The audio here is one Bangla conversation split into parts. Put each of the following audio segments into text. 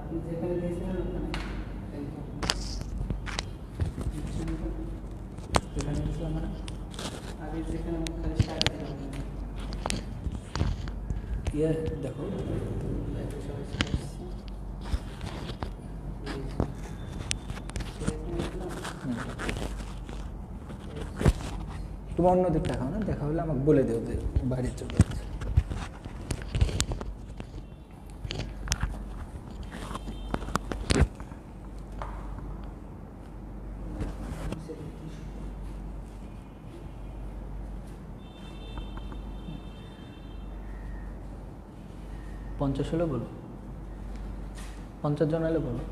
যেখানে দিয়েছিলেন ওখানে যেখানে দিয়েছিলাম আমরা আগে যেখানে খালি স্টার্ট দিলাম ইয়ে দেখো তোমার অন্য দিক দেখাও না, দেখা হলে আমাকে বলে দিও যে বাইরে চলে যাচ্ছে। পঞ্চাশ হলে বলো, 50 জন হলে বলো।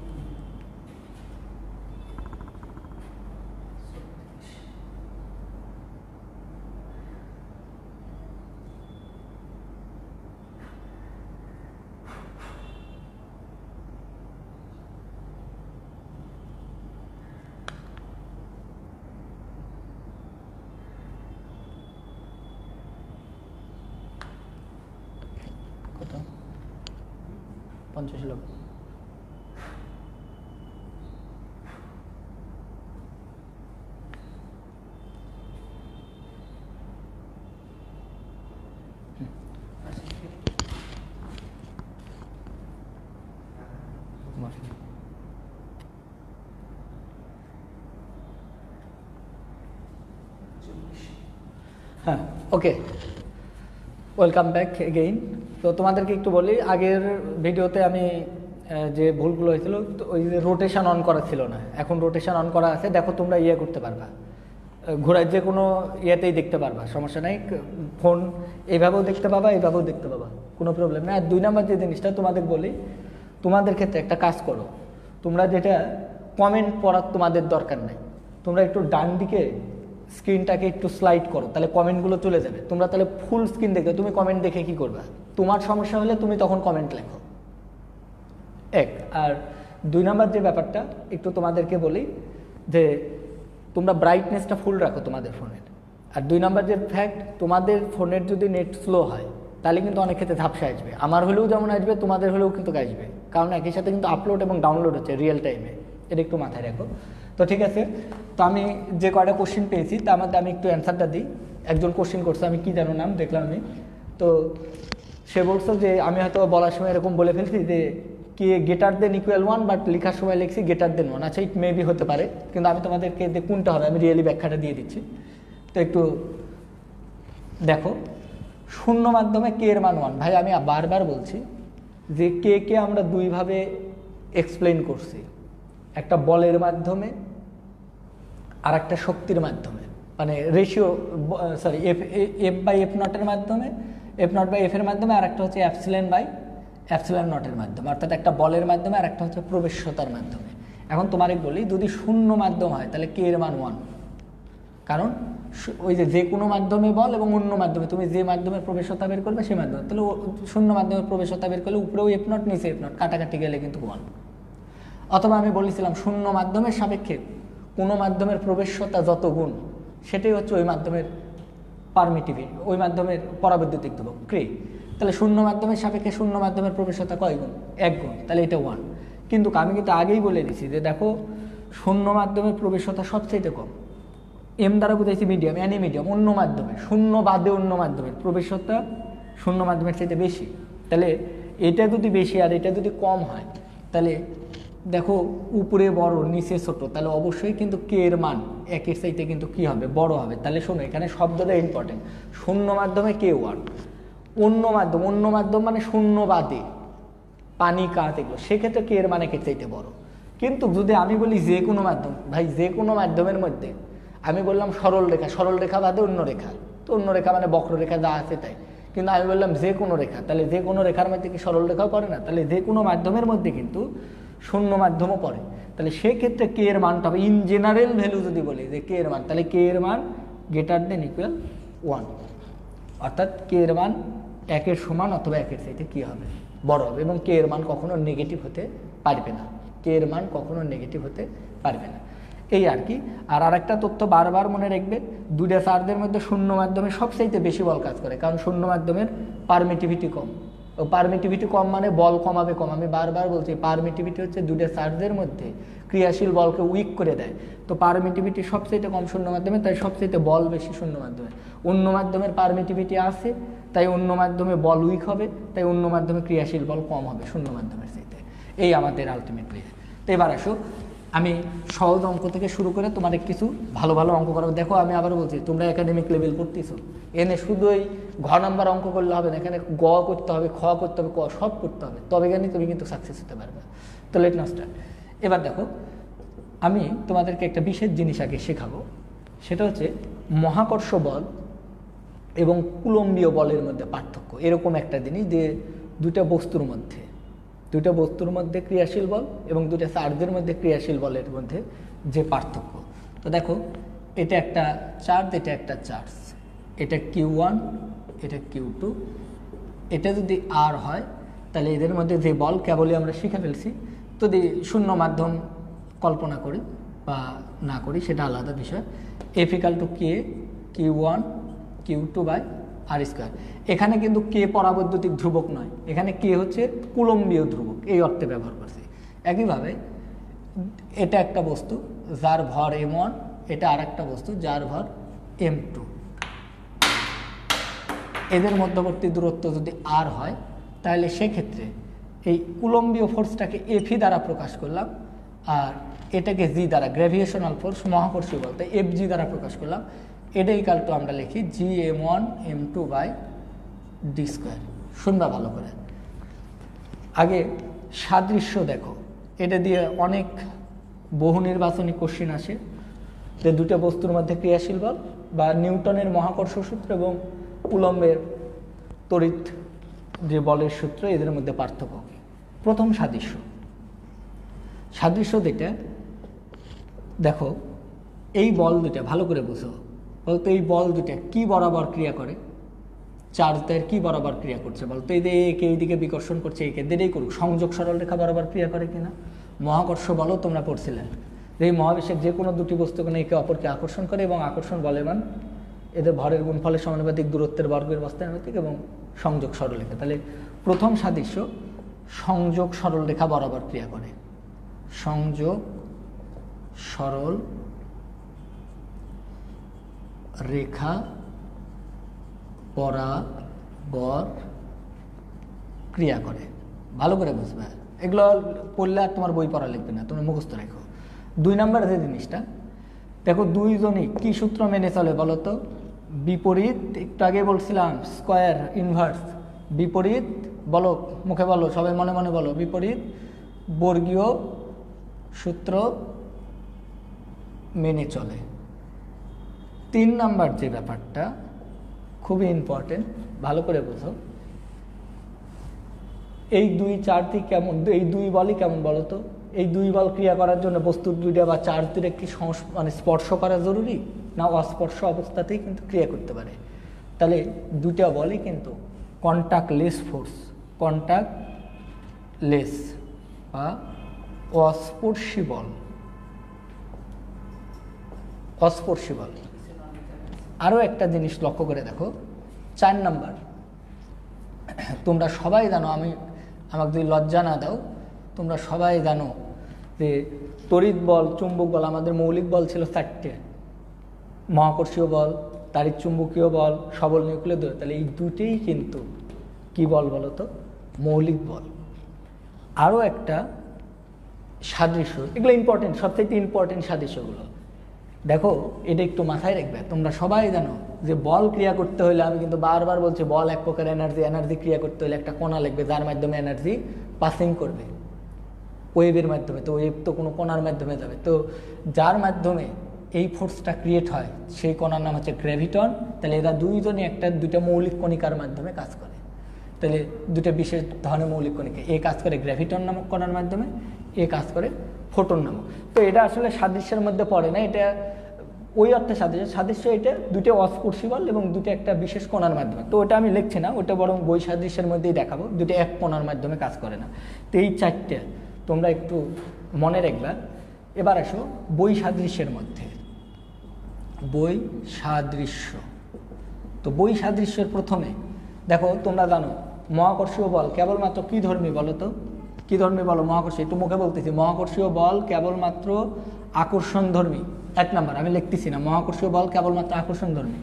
কত? 50 লোক। হ্যাঁ, ওকে, ওয়েলকাম ব্যাক এগেইন। তো তোমাদেরকে একটু বলি, আগের ভিডিওতে আমি যে ভুলগুলো হয়েছিল, ওই যে রোটেশন অন করা ছিল না, এখন রোটেশন অন করা আছে। দেখো তোমরা ইয়ে করতে পারবা, ঘোরার যে কোনো ইয়েতেই দেখতে পারবা, সমস্যা নাই। ফোন এইভাবেও দেখতে পাবা, এইভাবেও দেখতে পাবা, কোনো প্রবলেম নেই। আর 2 নাম্বার যে জিনিসটা তোমাদের বলি, তোমাদের ক্ষেত্রে একটা কাজ করো, তোমরা যেটা কমেন্ট পড়ার তোমাদের দরকার নাই, তোমরা একটু ডান দিকে স্ক্রিনটাকে একটু স্লাইড করো, তাহলে কমেন্টগুলো চলে যাবে। তোমরা তাহলে ফুল স্ক্রিন দেখবে, তুমি কমেন্ট দেখে কি করবা? তোমার সমস্যা হলে তুমি তখন কমেন্ট লেখো, এক। আর 2 নাম্বার যে ব্যাপারটা একটু তোমাদেরকে বলি, যে তোমরা ব্রাইটনেসটা ফুল রাখো তোমাদের ফোনের। আর 2 নাম্বার যে ফ্যাক্ট, তোমাদের ফোনের যদি নেট স্লো হয় তাহলে কিন্তু অনেক ক্ষেত্রে ঝাপসা আসবে, আমার হলেও যেমন আসবে, তোমাদের হলেও কিন্তু আসবে, কারণ একই সাথে কিন্তু আপলোড এবং ডাউনলোড হচ্ছে রিয়েল টাইমে, এটা একটু মাথায় রাখো। তো ঠিক আছে, তো আমি যে কয়টা কোশ্চেন পেয়েছি তার মধ্যে আমি একটু অ্যান্সারটা দিই। একজন কোশ্চেন করছে, আমি কি জানো নাম দেখলাম আমি, তো সে বলছে যে আমি হয়তো বলার সময় এরকম বলে ফেলছি যে কি গ্রেটার দেন ইকুয়াল 1, বাট লেখার সময় লিখছি গ্রেটার দেন 1। আচ্ছা, ইট মেবি হতে পারে, কিন্তু আমি তোমাদেরকে যে কোনটা হবে আমি রিয়েলি ব্যাখ্যাটা দিয়ে দিচ্ছি। তো একটু দেখো, শূন্য মাধ্যমে কে এর মান 1। ভাই আমি বারবার বলছি যে কে আমরা 2 ভাবে এক্সপ্লেন করছি, একটা বলের মাধ্যমে আর একটা শক্তির মাধ্যমে, মানে ratio, sorry F by F নটের মাধ্যমে, এফ নট বাই এফ এর মাধ্যমে, আর একটা হচ্ছে অ্যাপসিলন বাই অ্যাপসিলন নটের মাধ্যমে, অর্থাৎ একটা বলের মাধ্যমে আর একটা হচ্ছে প্রবেশ্যতার মাধ্যমে। এখন তোমারে বলি, যদি শূন্য মাধ্যম হয় তাহলে কে এর মান 1, কারণ ওই যে কোনো মাধ্যমে বল এবং অন্য মাধ্যমে তুমি যে মাধ্যমে প্রবেশ্যতা বের করবে সেই মাধ্যমে, তাহলে শূন্য মাধ্যমে প্রবেশ্যতা বের করলে উপরেও এফ নট নিচে এফ নট, কাটাকাটি গেলে কিন্তু 1। অথবা আমি বলেছিলাম শূন্য মাধ্যমের সাপেক্ষে কোনো মাধ্যমের প্রবেশ্যতা যত গুণ, সেটাই হচ্ছে ওই মাধ্যমের পারমিটিভিটি, ওই মাধ্যমের পরাবৈদ্যুতিক ধ্রুবক ক্রে। তাহলে শূন্য মাধ্যমের সাপেক্ষে শূন্য মাধ্যমের প্রবেশ্যতা কয় গুণ? 1 গুণ, তাহলে এটা 1। কিন্তু আমি কিন্তু আগেই বলে দিছি যে দেখো, শূন্য মাধ্যমের প্রবেশ্যতা সবচেয়ে কম, এম দ্বারা বুঝাইছি মিডিয়াম, অ্যানি মিডিয়াম, অন্য মাধ্যমে, শূন্য বাদে অন্য মাধ্যমের প্রবেশ্যতা শূন্য মাধ্যমের চাইতে বেশি। তাহলে এটা যদি বেশি আর এটা যদি কম হয়, তাহলে দেখো উপরে বড় নিচে ছোট, তাহলে অবশ্যই কিন্তু কে এর মান 1-এর চাইতে কিন্তু কি হবে? বড় হবে। তাহলে শোনো, এখানে শব্দটা ইম্পর্টেন্ট, শূন্য মাধ্যমে কে 1, অন্য মাধ্যম মানে শূন্য বাদে, পানি, কাঠ, এগুলো, সেক্ষেত্রে কে এর মানে কে চাইতে বড়। কিন্তু যদি আমি বলি যে কোনো মাধ্যম, ভাই যে কোনো মাধ্যমের মধ্যে আমি বললাম সরল রেখা বাদে অন্য রেখা, তো অন্য রেখা মানে বক্ররেখা যা আছে তাই, কিন্তু আমি বললাম যে কোনো রেখা, তাহলে যে কোনো রেখার মধ্যে কি সরল রেখাও পড়ে না? তাহলে যে কোনো মাধ্যমের মধ্যে কিন্তু শূন্য মাধ্যমও পড়ে। তাহলে সেক্ষেত্রে কে এর মানটা হবে, ইন জেনারেল ভ্যালু যদি বলি যে কে এর মান, তাহলে কে এর মান গ্রেটার দেন ইকুয়াল 1, অর্থাৎ কে এর মান 1-এর সমান অথবা 1-এর চাইতে কি হবে? বড় হবে। এবং কে এর মান কখনো নেগেটিভ হতে পারবে না, কে এর মান কখনো নেগেটিভ হতে পারবে না, এই আর কি। আর আরেকটা তথ্য বারবার মনে রাখবে, 2টা চার্জের মধ্যে শূন্য মাধ্যমে সবচাইতে বেশি বল কাজ করে, কারণ শূন্য মাধ্যমের পারমিটিভিটি কম, ও পারমিটিভিটি কম মানে বল কমাবে কম। আমি বারবার বলছি পারমিটিভিটি হচ্ছে দুটো চার্জের মধ্যে ক্রিয়াশীল বলকে উইক করে দেয়। তো পারমিটিভিটি সবচেয়ে কম শূন্য মাধ্যমে, তাই সবচেয়ে বল বেশি শূন্য মাধ্যমে। অন্য মাধ্যমের পারমিটিভিটি আছে, তাই অন্য মাধ্যমে বল উইক হবে, তাই অন্য মাধ্যমে ক্রিয়াশীল বল কম হবে শূন্য মাধ্যমের চাইতে। এই আমাদের আলটিমেটলি। তো এবার আসো, আমি সহজ অঙ্ক থেকে শুরু করে তোমাদের কিছু ভালো ভালো অঙ্ক করাবো। দেখো আমি আবার বলছি, তোমরা একাডেমিক লেভেল করতেছো, এনে শুধুই ঘ নাম্বার অঙ্ক করলে হবে না, এখানে গ করতে হবে, খ করতে হবে, ক সব করতে হবে, তবে জানি তুমি কিন্তু সাকসেস হতে পারবে। তো লেট নাও স্টার্ট। এবার দেখো, আমি তোমাদেরকে একটা বিশেষ জিনিস আগে শেখাবো, সেটা হচ্ছে মহাকর্ষ বল এবং কুলম্বীয় বলের মধ্যে পার্থক্য। এরকম একটা জিনিস যে দুটা বস্তুর মধ্যে ক্রিয়াশীল বল এবং দুটা চার্জের মধ্যে ক্রিয়াশীল বলের মধ্যে যে পার্থক্য। তো দেখো, এটা একটা চার্জ, এটা একটা চার্জ, এটা Q1, এটা Q2। এটা যদি আর হয় তাহলে এদের মধ্যে যে বল কেবলই আমরা শিখে ফেলছি। যদি শূন্য মাধ্যম কল্পনা করি বা না করি সেটা আলাদা বিষয়। F = K Q1 Q2 by R square. এখানে কিন্তু কে পরাবৈদ্যুতিক ধ্রুবক নয়, এখানে কে হচ্ছে কুলম্বীয় ধ্রুবক, এই অর্থে ব্যবহার করছি। একইভাবে এটা একটা বস্তু যার ভর m1, এটা আর একটা বস্তু যার ভর m2। এদের মধ্যবর্তী দূরত্ব যদি আর হয় তাহলে সেক্ষেত্রে এই কুলম্বীয় ফোর্সটাকে F দ্বারা প্রকাশ করলাম, আর এটাকে জি দ্বারা, গ্র্যাভিটেশনাল ফোর্স মহাকর্ষীয় বল, তাই FG দ্বারা প্রকাশ করলাম। এটা ইকাল টু আমরা লিখি Gm1 m2 by d square. শুনবা ভালো করে। আগে সাদৃশ্য দেখো, এটা দিয়ে অনেক বহু নির্বাচনী কোশ্চিন আসে যে দুটো বস্তুর মধ্যে ক্রিয়াশীল বল বা নিউটনের মহাকর্ষ সূত্র এবং কুলম্বের তড়িৎ যে বলের সূত্র, এদের মধ্যে পার্থক্য। প্রথম সাদৃশ্য যেটা দেখো, এই বল দুটা ভালো করে বুঝো, বলতো এই বল দুটা কি বরাবর ক্রিয়া করে, চার্জদের কি বরাবর ক্রিয়া করছে বলতো, এই যে একে এইদিকে বিকর্ষণ করছে, একে দেরেই করুক, সংযোগ সরল রেখা বরাবর ক্রিয়া করে কিনা। মহাকর্ষ বলও তোমরা পড়ছিলেন যে এই মহাবিশ্বের যে কোনো দুটি বস্তু কোনো একে অপরকে আকর্ষণ করে এবং আকর্ষণ বলের মান এদের ভরের গুণফলের সমানুপাতিক, দূরত্বের বর্গের বাস্তবানুপাতিক এবং সংযোগ সরলরেখা। তাহলে প্রথম সাদৃশ্য, সংযোগ সরল রেখা বরাবর ক্রিয়া করে, সংযোগ সরল রেখা বরাবর ক্রিয়া করে। ভালো করে বুঝবে, এগুলো পড়লে আর তোমার বই পড়া লিখবে না, তুমি মুখস্থ রাখো। 2 নম্বর যে জিনিসটা দেখো, দুইজনই কি সূত্র মেনে চলে বলো তো? বিপরীত, একটু আগে বলছিলাম স্কয়ার ইনভার্স, বিপরীত বলো, মুখে বলো, সবাই মনে মনে বলো, বিপরীত বর্গীয় সূত্র মেনে চলে। 3 নম্বর যে ব্যাপারটা খুবই ইম্পর্টেন্ট, ভালো করে বোঝো। এই দুই চার্জই কেমন, এই দুই বলই কেমন বলো তো? এই দুই বল ক্রিয়া করার জন্য বস্তুর দুইটা বা চার্জ দুটো কি মানে স্পর্শ করা জরুরি, না অস্পর্শ অবস্থাতেই কিন্তু ক্রিয়া করতে পারে? তাহলে দুইটা বলই কিন্তু কন্টাক্টলেস ফোর্স, কন্টাক্টলেস বা অস্পর্শী বল, অস্পর্শী বল। আরও একটা জিনিস লক্ষ্য করে দেখো, 4 নম্বর, তোমরা সবাই জানো, আমাকে যদি লজ্জা না দাও, তোমরা সবাই জানো যে তড়িৎ বল, চুম্বক বল, আমাদের মৌলিক বল ছিল 4টে, মহাকর্ষীয় বল, তাড়িৎ চুম্বকীয় বল, সবল নিউক্লিয় দ্বৈত। তাহলে এই দুটেই কিন্তু কি বল বলো তো? মৌলিক বল। আরও একটা সাদৃশ্য, এগুলো ইম্পর্টেন্ট, সবথেকে ইম্পর্টেন্ট সাদৃশ্যগুলো দেখো, এটা একটু মাথায় রাখবে। তোমরা সবাই জানো যে বল ক্রিয়া করতে হলে, আমি কিন্তু বারবার বলছি, বল এক প্রকার এনার্জি ক্রিয়া করতে হলে একটা কণা লাগবে যার মাধ্যমে এনার্জি পাসিং করবে ওয়েভের মাধ্যমে। তো ওয়েভ তো কোনো কণার মাধ্যমে যাবে, তো যার মাধ্যমে এই ফোর্সটা ক্রিয়েট হয় সেই কণার নাম হচ্ছে গ্র্যাভিটন। তাহলে এরা দুইজনই দুইটা মৌলিক কণিকার মাধ্যমে কাজ করে। তাহলে দুটো বিশেষ ধরনের মৌলিক কণিকা, এ কাজ করে গ্র্যাভিটন নামক কণার মাধ্যমে, এ কাজ করে ফোটন নামক। তো এটা আসলে সাদৃশ্যের মধ্যে পড়ে না, এটা ওই অর্থে সাদৃশ্য এটা দুটো অস্পর্শী বল এবং দুটো একটা বিশেষ কণার মাধ্যমে। তো ওটা আমি লিখছি না, ওটা বরং বই সাদৃশ্যের মধ্যেই দেখাবো, দুটো এক কণার মাধ্যমে কাজ করে না। তো এই 4টে তোমরা একটু মনে রাখবা। এবার আসো বই সাদৃশ্যের মধ্যে, বই সাদৃশ্য। তো বই সাদৃশ্যের প্রথমে দেখো, তোমরা জানো মহাকর্ষীয় বল কেবলমাত্র কী ধর্মী বলো তো, কী ধর্মী বলো? মহাকর্ষীয়, একটু মুখে বলতেছি, মহাকর্ষীয় বল কেবলমাত্র আকর্ষণ ধর্মী। 1 নাম্বার, আমি লিখতেছি না, মহাকর্ষীয় বল কেবলমাত্র আকর্ষণ ধর্মী।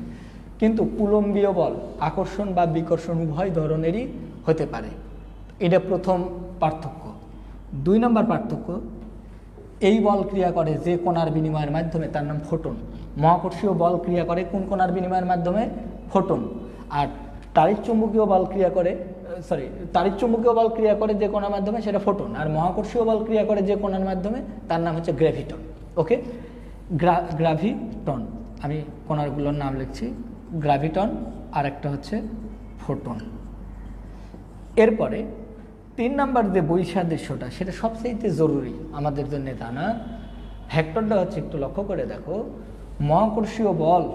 কিন্তু কুলম্বীয় বল আকর্ষণ বা বিকর্ষণ উভয় ধরনেরই হতে পারে। এটা প্রথম পার্থক্য। 2 নম্বর পার্থক্য, এই বল ক্রিয়া করে যে কণার বিনিময়ের মাধ্যমে, তার নাম ফোটন। মহাকর্ষীয় বল ক্রিয়া করে কোন কণার বিনিময়ের মাধ্যমে? ফোটন। আর তাড়িৎচুম্বকীয় বল ক্রিয়া করে, তাড়িৎচুম্বকীয় বল ক্রিয়া করে যে কণার মাধ্যমে, সেটা ফোটন। আর মহাকর্ষীয় বল ক্রিয়া করে যে কণার মাধ্যমে, তার নাম হচ্ছে গ্র্যাভিটন। ওকে, গ্র্যাভিটন, আমি কণাগুলোর নাম লিখছি, গ্র্যাভিটন, আর একটা হচ্ছে ফোটন। এরপরে 3 নাম্বার যে বৈসাদৃশ্যটা, সেটা সবচেয়ে জরুরি আমাদের জন্য জানা। ফ্যাক্টরটা হচ্ছে, একটু লক্ষ্য করে দেখো, মহাকর্ষীয় বল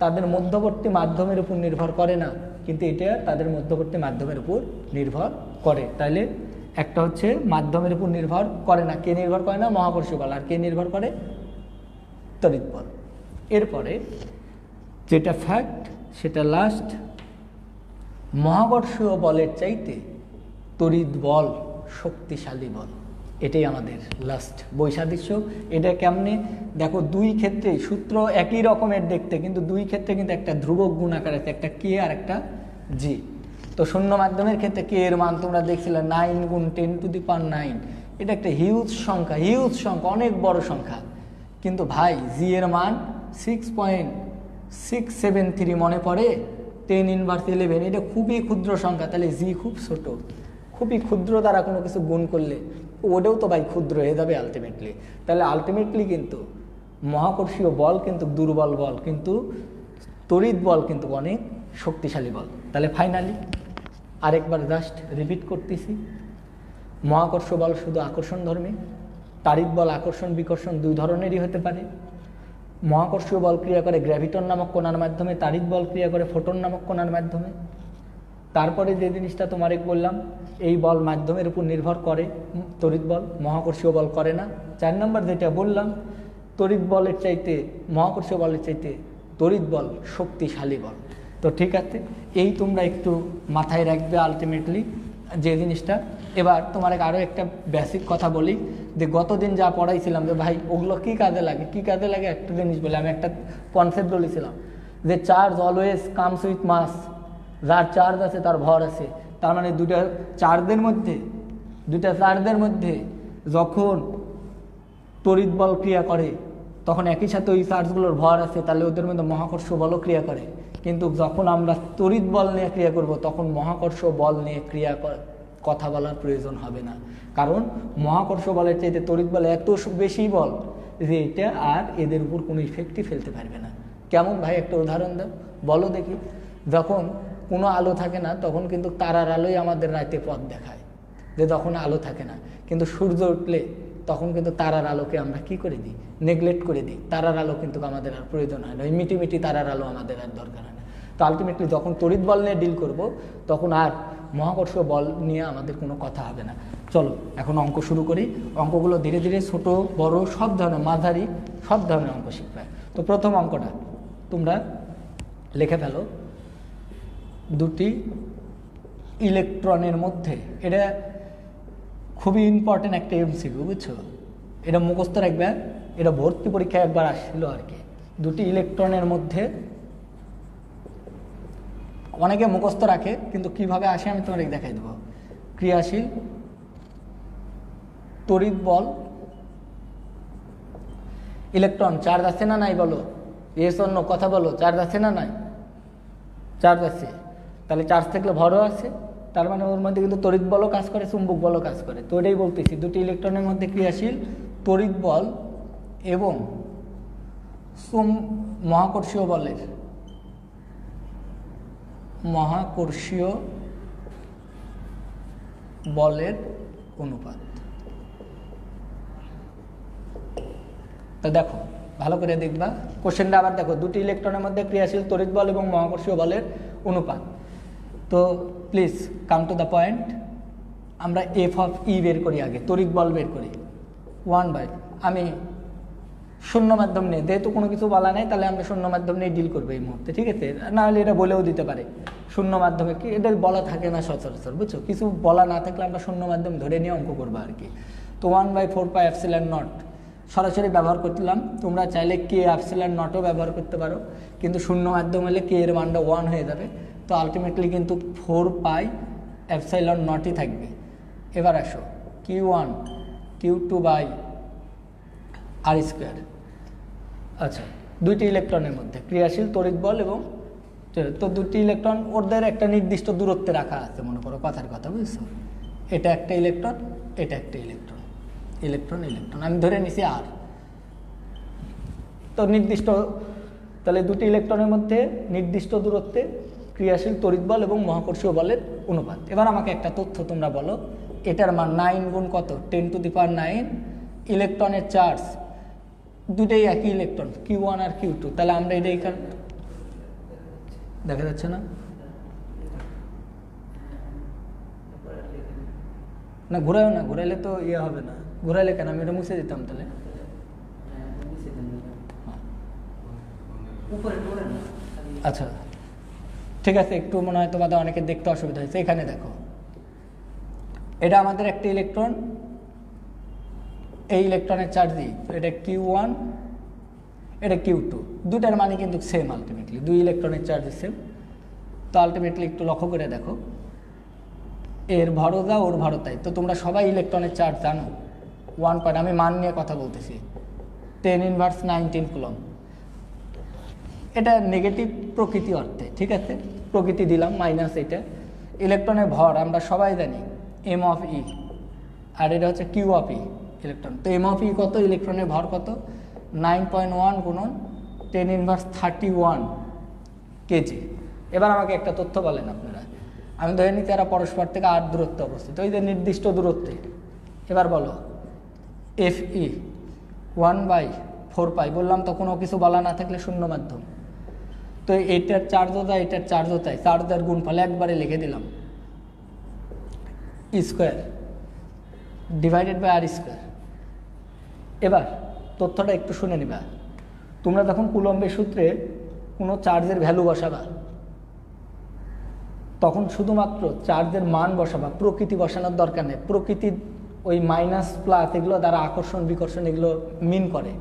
তাদের মধ্যবর্তী মাধ্যমের উপর নির্ভর করে না, কিন্তু এটা তাদের মধ্যবর্তী মাধ্যমের উপর নির্ভর করে। তাইলে একটা হচ্ছে মাধ্যমের উপর নির্ভর করে না, কে নির্ভর করে না? মহাকর্ষীয় বল। আর কে নির্ভর করে? তড়িৎ বল। এরপরে যেটা ফ্যাক্ট, সেটা লাস্ট, মহাকর্ষীয় বলের চাইতে তড়িৎ বল শক্তিশালী বল। এটাই আমাদের লাস্ট বৈসাদৃশ্য। এটা কেমনে দেখো, 2 ক্ষেত্রেই সূত্র একই রকমের দেখতে, কিন্তু 2 ক্ষেত্রে কিন্তু একটা ধ্রুবক গুণ আকার আছে, একটা কে আর একটা জি। তো শূন্য মাধ্যমের ক্ষেত্রে কে এর মান তোমরা দেখছিলে 9 গুণ 10⁹। এটা একটা হিউজ সংখ্যা, হিউজ সংখ্যা, অনেক বড় সংখ্যা। কিন্তু ভাই জি এর মান 6.673 মনে পড়ে, 10⁻11। এটা খুবই ক্ষুদ্র সংখ্যা, তাহলে জি খুব ছোট। খুবই ক্ষুদ্র দ্বারা কোনো কিছু গুণ করলে ওটাও তো ভাই ক্ষুদ্র হয়ে যাবে আলটিমেটলি। তাহলে আলটিমেটলি কিন্তু মহাকর্ষীয় বল কিন্তু দুর্বল বল, কিন্তু তড়িৎ বল কিন্তু অনেক শক্তিশালী বল। তাহলে ফাইনালি আরেকবার জাস্ট রিপিট করতেছি, মহাকর্ষ বল শুধু আকর্ষণ ধর্মী, তড়িৎ বল আকর্ষণ বিকর্ষণ 2 ধরনেরই হতে পারে। মহাকর্ষীয় বল ক্রিয়া করে গ্র্যাভিটন নামক কণার মাধ্যমে, তড়িৎ বল ক্রিয়া করে ফোটন নামক কণার মাধ্যমে। তারপরে যে জিনিসটা তোমারে বললাম, এই বল মাধ্যমের উপর নির্ভর করে তড়িৎ বল, মহাকর্ষীয় বল করে না। 4 নম্বর যেটা বললাম, তড়িৎ বলের চাইতে মহাকর্ষীয় বলের চাইতে তড়িৎ বল শক্তিশালী বল। তো ঠিক আছে, এই তোমরা একটু মাথায় রাখবে আলটিমেটলি যে জিনিসটা। এবার তোমার আরও একটা বেসিক কথা বলি, যে গতদিন যা পড়াইছিলাম, যে ভাই ওগুলো কী কাজে লাগে, কী কাজে লাগে একটা জিনিস বলে, আমি একটা কনসেপ্ট বলেছিলাম যে চার্জ অলওয়েজ কামস উইথ মাস। যার চার্জ আছে তার ভর আছে। তার মানে দুটা চার্জের মধ্যে যখন তড়িৎ বল ক্রিয়া করে, তখন একই সাথে ওই চার্জগুলোর ভর আছে, তাহলে ওদের মধ্যে মহাকর্ষ বলও ক্রিয়া করে। কিন্তু যখন আমরা তড়িৎ বল নিয়ে ক্রিয়া করব, তখন মহাকর্ষ বল নিয়ে কথা বলার প্রয়োজন হবে না, কারণ মহাকর্ষ বলের চাইতে তড়িৎ বল এত বেশি বল যে এটা আর এদের উপর কোনো ইফেক্টই ফেলতে পারবে না। কেমন ভাই, একটা উদাহরণ দাও, বলো দেখি। যখন কোনো আলো থাকে না, তখন কিন্তু তারার আলোই আমাদের রাতে পথ দেখায়, যে যখন আলো থাকে না। কিন্তু সূর্য উঠলে তখন কিন্তু তারার আলোকে আমরা কি করে দিই? নেগলেক্ট করে দিই। তারার আলো কিন্তু আমাদের আর প্রয়োজন হয় না, ওই মিটি তারার আলো আমাদের আর দরকার হয় না। তো আলটিমেটলি যখন তড়িৎ বল নিয়ে ডিল করব, তখন আর মহাকর্ষ বল নিয়ে আমাদের কোনো কথা হবে না। চলো এখন অঙ্ক শুরু করি। অঙ্কগুলো ধীরে ধীরে ছোট বড় সব ধরনের, মাঝারি সব ধরনের অঙ্ক শিখবে। তো প্রথম অঙ্কটা তোমরা লিখে ফেলো, 2টি ইলেকট্রনের মধ্যে, এটা খুবই ইম্পর্টেন্ট একটা এমসিকিউ, বুঝছো? এটা মুখস্থ রাখবে, এটা ভর্তি পরীক্ষায় একবার আসছিল আর কি। 2টি ইলেকট্রনের মধ্যে, অনেকে মুখস্থ রাখে কিন্তু কিভাবে আসে আমি তোমাকে দেখাই দেবো। ক্রিয়াশীল তড়িৎ বল, ইলেকট্রন চার্জ আছে না নাই বলো, এস অন্য কথা বলো, চার্জ আছে না নাই? চার্জ আছে, তাহলে চার্জ থাকলে ভরও আছে, তার মানে ওর মধ্যে কিন্তু তড়িৎ বলও কাজ করে, চুম্বক বলও কাজ করে। তো এটাই বলতেছি, 2টি ইলেকট্রনের মধ্যে ক্রিয়াশীল তড়িৎ বল এবং মহাকর্ষীয় বলের অনুপাত। তো দেখো ভালো করে দেখবা কোশ্চেনটা, আবার দেখো, 2টি ইলেকট্রনের মধ্যে ক্রিয়াশীল তড়িৎ বল এবং মহাকর্ষীয় বলের অনুপাত। তো please come to the point. আমরা এফ অফ ই বের করি আগে, তড়িৎ বল বের করি। 1/, আমি শূন্য মাধ্যম নেই, যেহেতু কোনো কিছু বলা নেই তাহলে আমরা শূন্য মাধ্যম নিয়ে ডিল করবো এই মুহূর্তে, ঠিক আছে? না হলে এটা বলেও দিতে পারে শূন্য মাধ্যমে, কি এটা বলা থাকে না সচরাচর, বুঝছো? কিছু বলা না থাকলে আমরা শূন্য মাধ্যম ধরে নিয়ে অঙ্ক করবো আর কি। তো 1/4πε0 সরাসরি ব্যবহার করলাম। তোমরা চাইলে কে এপসিলন নটও ব্যবহার করতে পারো, কিন্তু শূন্য মাধ্যম হলে কে এর মানটা 1 হয়ে যাবে। তো আলটিমেটলি কিন্তু 4πε0ই থাকবে। এবার আসো Q1 Q2/r²। আচ্ছা, দুইটি ইলেকট্রনের মধ্যে ক্রিয়াশীল তড়িৎ বল এবং তো দুটি ইলেকট্রন ওদের একটা নির্দিষ্ট দূরত্বে রাখা আছে, মনে করো কথার কথা, বুঝছো? এটা একটা ইলেকট্রন, এটা একটা ইলেকট্রন, ইলেকট্রন ইলেকট্রন আমি ধরে নিছি আর। তো নির্দিষ্ট, তাহলে দুটি ইলেকট্রনের মধ্যে নির্দিষ্ট দূরত্বে ক্রিয়াশীল তড়িৎ বল এবং মহাকর্ষীয় বলের অনুপাত। এবার আমাকে একটা তথ্য তোমরা বলো, এটার মান 9 গুণ কত? 10⁹ ইলেকট্রনের চার্জ, দুটোই একই ইলেকট্রন Q1 আর Q2। তাহলে আমরা এটা এখানে দেখা যাচ্ছে না, না ঘুরাও না, ঘুরাইলে তো ইয়ে হবে না। ঘুরাইলে কেন? আমি এটা মুছে দিতাম তাহলে। আচ্ছা ঠিক আছে, একটু মনে হয় তোমাদের অনেকে দেখতে অসুবিধা হয়েছে। এখানে দেখো, এটা আমাদের একটা ইলেকট্রন, এই ইলেকট্রনের চার্জ দিই, এটা Q1 এটা Q2, দুটার মানে কিন্তু সেম, আলটিমেটলি দুই ইলেকট্রনের চার্জ সেম। তো আলটিমেটলি একটু লক্ষ্য করে দেখো, এর ভরও যা ওর ভরও তাই। তো তোমরা সবাই ইলেকট্রনের চার্জ জানো 1 আমি মান নিয়ে কথা বলতেছি, 10⁻19 কুলম। এটা নেগেটিভ প্রকৃতি অর্থে, ঠিক আছে? প্রকৃতি দিলাম মাইনাস। এটা ইলেকট্রনের ভর আমরা সবাই জানি m(e), আর এটা হচ্ছে Q(e) ইলেকট্রন। তো m(e) কত? ইলেকট্রনের ভর কত? 9.1 গুণন 10⁻31 কেজি। এবার আমাকে একটা তথ্য বলেন আপনারা, আমি ধরে নিচ্ছি এরা পরস্পর থেকে 8 দূরত্বে অবস্থিত, ওই যে নির্দিষ্ট দূরত্বে। এবার বলো Fe 1/4π, বললাম তো কোনো কিছু বলা না থাকলে শূন্য মাধ্যম। তো এটার চার্জও তাই, এটার চার্জও তাই, চার্জের গুণফল একবারে লিখে দিলাম, E² /r²। এবার তথ্যটা একটু শুনে নিবা। তোমরা যখন কুলম্বের সূত্রে কোনো চার্জের ভ্যালু বসাবা, তখন শুধুমাত্র চার্জের মান বসাবা, প্রকৃতি বসানোর দরকার নেই। প্রকৃতি ওই মাইনাস প্লাস এগুলো দ্বারা আকর্ষণ বিকর্ষণ এগুলো মিন করে।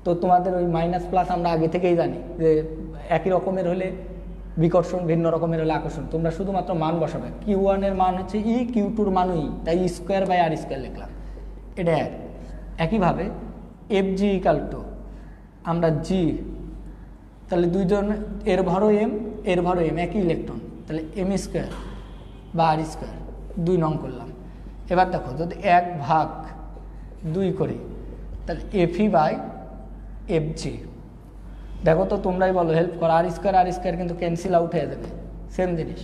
তো তোমাদের ওই মাইনাস প্লাস আমরা আগে থেকেই জানি যে একই রকমের হলে বিকর্ষণ, ভিন্ন রকমের হলে আকর্ষণ। তোমরা শুধুমাত্র মান বসাবে। Q1 এর মান হচ্ছে E, Q2 এর মানও E, তাই E²/r² লিখলাম, এটা এক। একইভাবে Fg = আমরা G, তাহলে দুইজন এর ভরও m, এর ভরও m, একই ইলেকট্রন, তাহলে m²/r², 2 নং করলাম। এবার দেখো, যদি 1/2 করি তাহলে Fe/Fg। দেখো তো তোমরাই বলো, হেল্প করো, r² কিন্তু ক্যান্সেল আউট হয়ে যাবে, সেম জিনিস।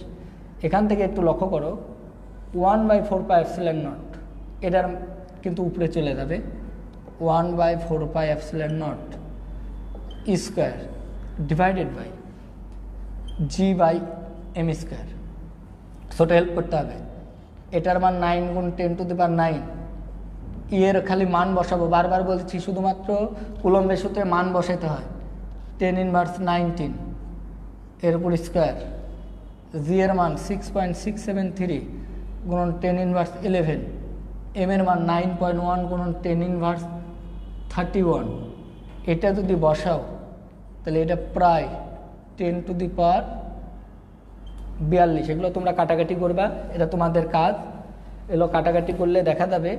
এখান থেকে একটু লক্ষ্য করো, 1/4πε0 এটার কিন্তু উপরে চলে যাবে, 1/4πε0 E² /G/m²। ছোট হেল্প করতে হবে, এটার মান 9 গুণ 10⁹ এর খালি মান বসাবো, বারবার বলছি শুধুমাত্র কুলম্বের সূত্রে মান বসাতে হয়। 10⁻19 এর উপর স্কোয়ার, জি এর মান 6.673 গুণন 10⁻11, এম এর মান 9.1 গুণন 10⁻31। এটা যদি বসাও তাহলে এটা প্রায় 10⁻42। এগুলো তোমরা কাটাকাটি করবা, এটা তোমাদের কাজ। এগুলো কাটাকাটি করলে দেখা যাবে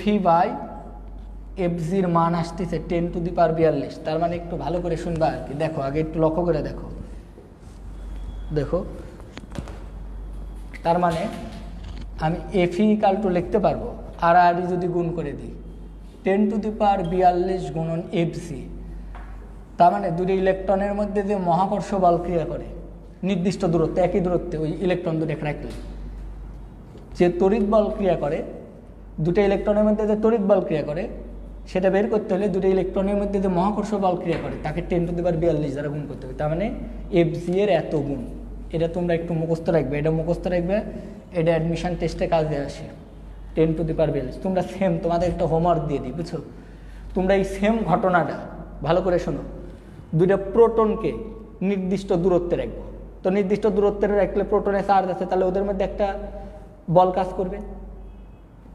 Fe/Fgর মান আসতেছে 10⁻42। তার মানে একটু ভালো করে শুনবা আর কি। দেখো আগে একটু লক্ষ্য করে দেখো, দেখো তার মানে আমি Fe = লিখতে পারবো, আর যদি গুণ করে দিই 10⁻42 গুণন Fg। তার মানে দুটি ইলেকট্রনের মধ্যে যে মহাকর্ষ বল ক্রিয়া করে নির্দিষ্ট দূরত্বে, একই দূরত্বে, ওই ইলেকট্রন দুটো রাখলে যে তড়িৎ বল ক্রিয়া করে, দুটো ইলেকট্রনের মধ্যে যে তড়িৎ বল ক্রিয়া করে সেটা বের করতে হলে দুটো ইলেকট্রনের মধ্যে যে মহাকর্ষ বল ক্রিয়া করে তাকে 10⁻42 দ্বারা গুণ করতে হবে। তার মানে Fg এর এত গুণ। এটা তোমরা একটু মুখস্থ রাখবে, এটা মুখস্থ রাখবে, এটা অ্যাডমিশন টেস্টে কাজে আসে। 10⁻42 তোমরা সেম, তোমাদের একটা হোমওয়ার্ক দিয়ে দিই, বুঝছো? তোমরা এই সেম ঘটনাটা ভালো করে শোনো, দুইটা প্রোটনকে নির্দিষ্ট দূরত্বে রাখবো। তো নির্দিষ্ট দূরত্বে রাখলে প্রোটনের চার্জ আছে, তাহলে ওদের মধ্যে একটা বল কাজ করবে,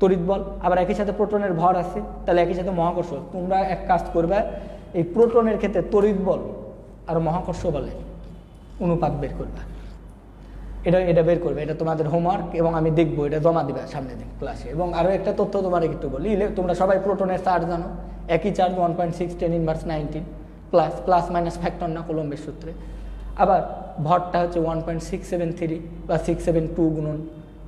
তড়িৎ বল। আবার একই সাথে প্রোটনের ভর আছে, তাহলে একই সাথে মহাকর্ষ। তোমরা এক কাজ করবে, এই প্রোটনের ক্ষেত্রে তড়িৎ বল আর মহাকর্ষ বলের অনুপাত বের করবে। এটা বের করবে, এটা তোমাদের হোমওয়ার্ক, এবং আমি দেখবো, এটা জমা দিবে সামনের দিন ক্লাসে। এবং আরও একটা তথ্য তোমার একটু বলি, তোমরা সবাই প্রোটনের চার্জ জানো, একই চার্জ 1.6 10⁻19 প্লাস মাইনাস ফ্যাক্টর না কুলম্বের সূত্রে। আবার ভরটা হচ্ছে 1.673 বা 672 গুণন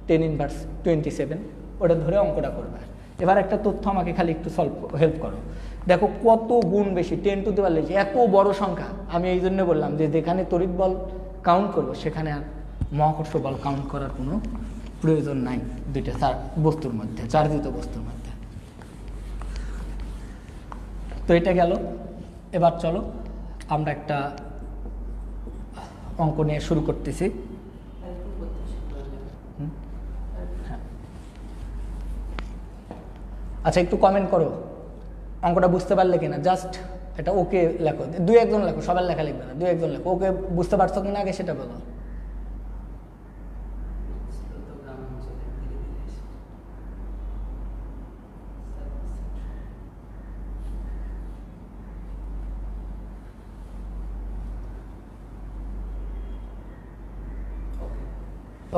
10⁻27, ওটা ধরে অঙ্কটা করবে। এবার একটা তথ্য আমাকে খালি একটু হেল্প করো, দেখো কত গুণ বেশি, 10 টু দি পাওয়ার বেশি, এত বড় সংখ্যা। আমি এই জন্য বললাম যে যেখানে তড়িৎ বল কাউন্ট করবো সেখানে আর মহাকর্ষ বল কাউন্ট করার কোনো প্রয়োজন নাই দুইটা বস্তুর মধ্যে, চার্জিত বস্তুর মধ্যে। তো এটা গেল। এবার চলো আমরা একটা অঙ্ক নিয়ে শুরু করতেছি। আচ্ছা, একটু কমেন্ট করো অঙ্কটা বুঝতে পারলে কিনা, জাস্ট এটা ওকে লেখো, 2-1 জন লেখো, সবার লেখা লিখবে না, 2-1 জন লেখো। ওকে বুঝতে পারছো কিনা আগে সেটা বলো।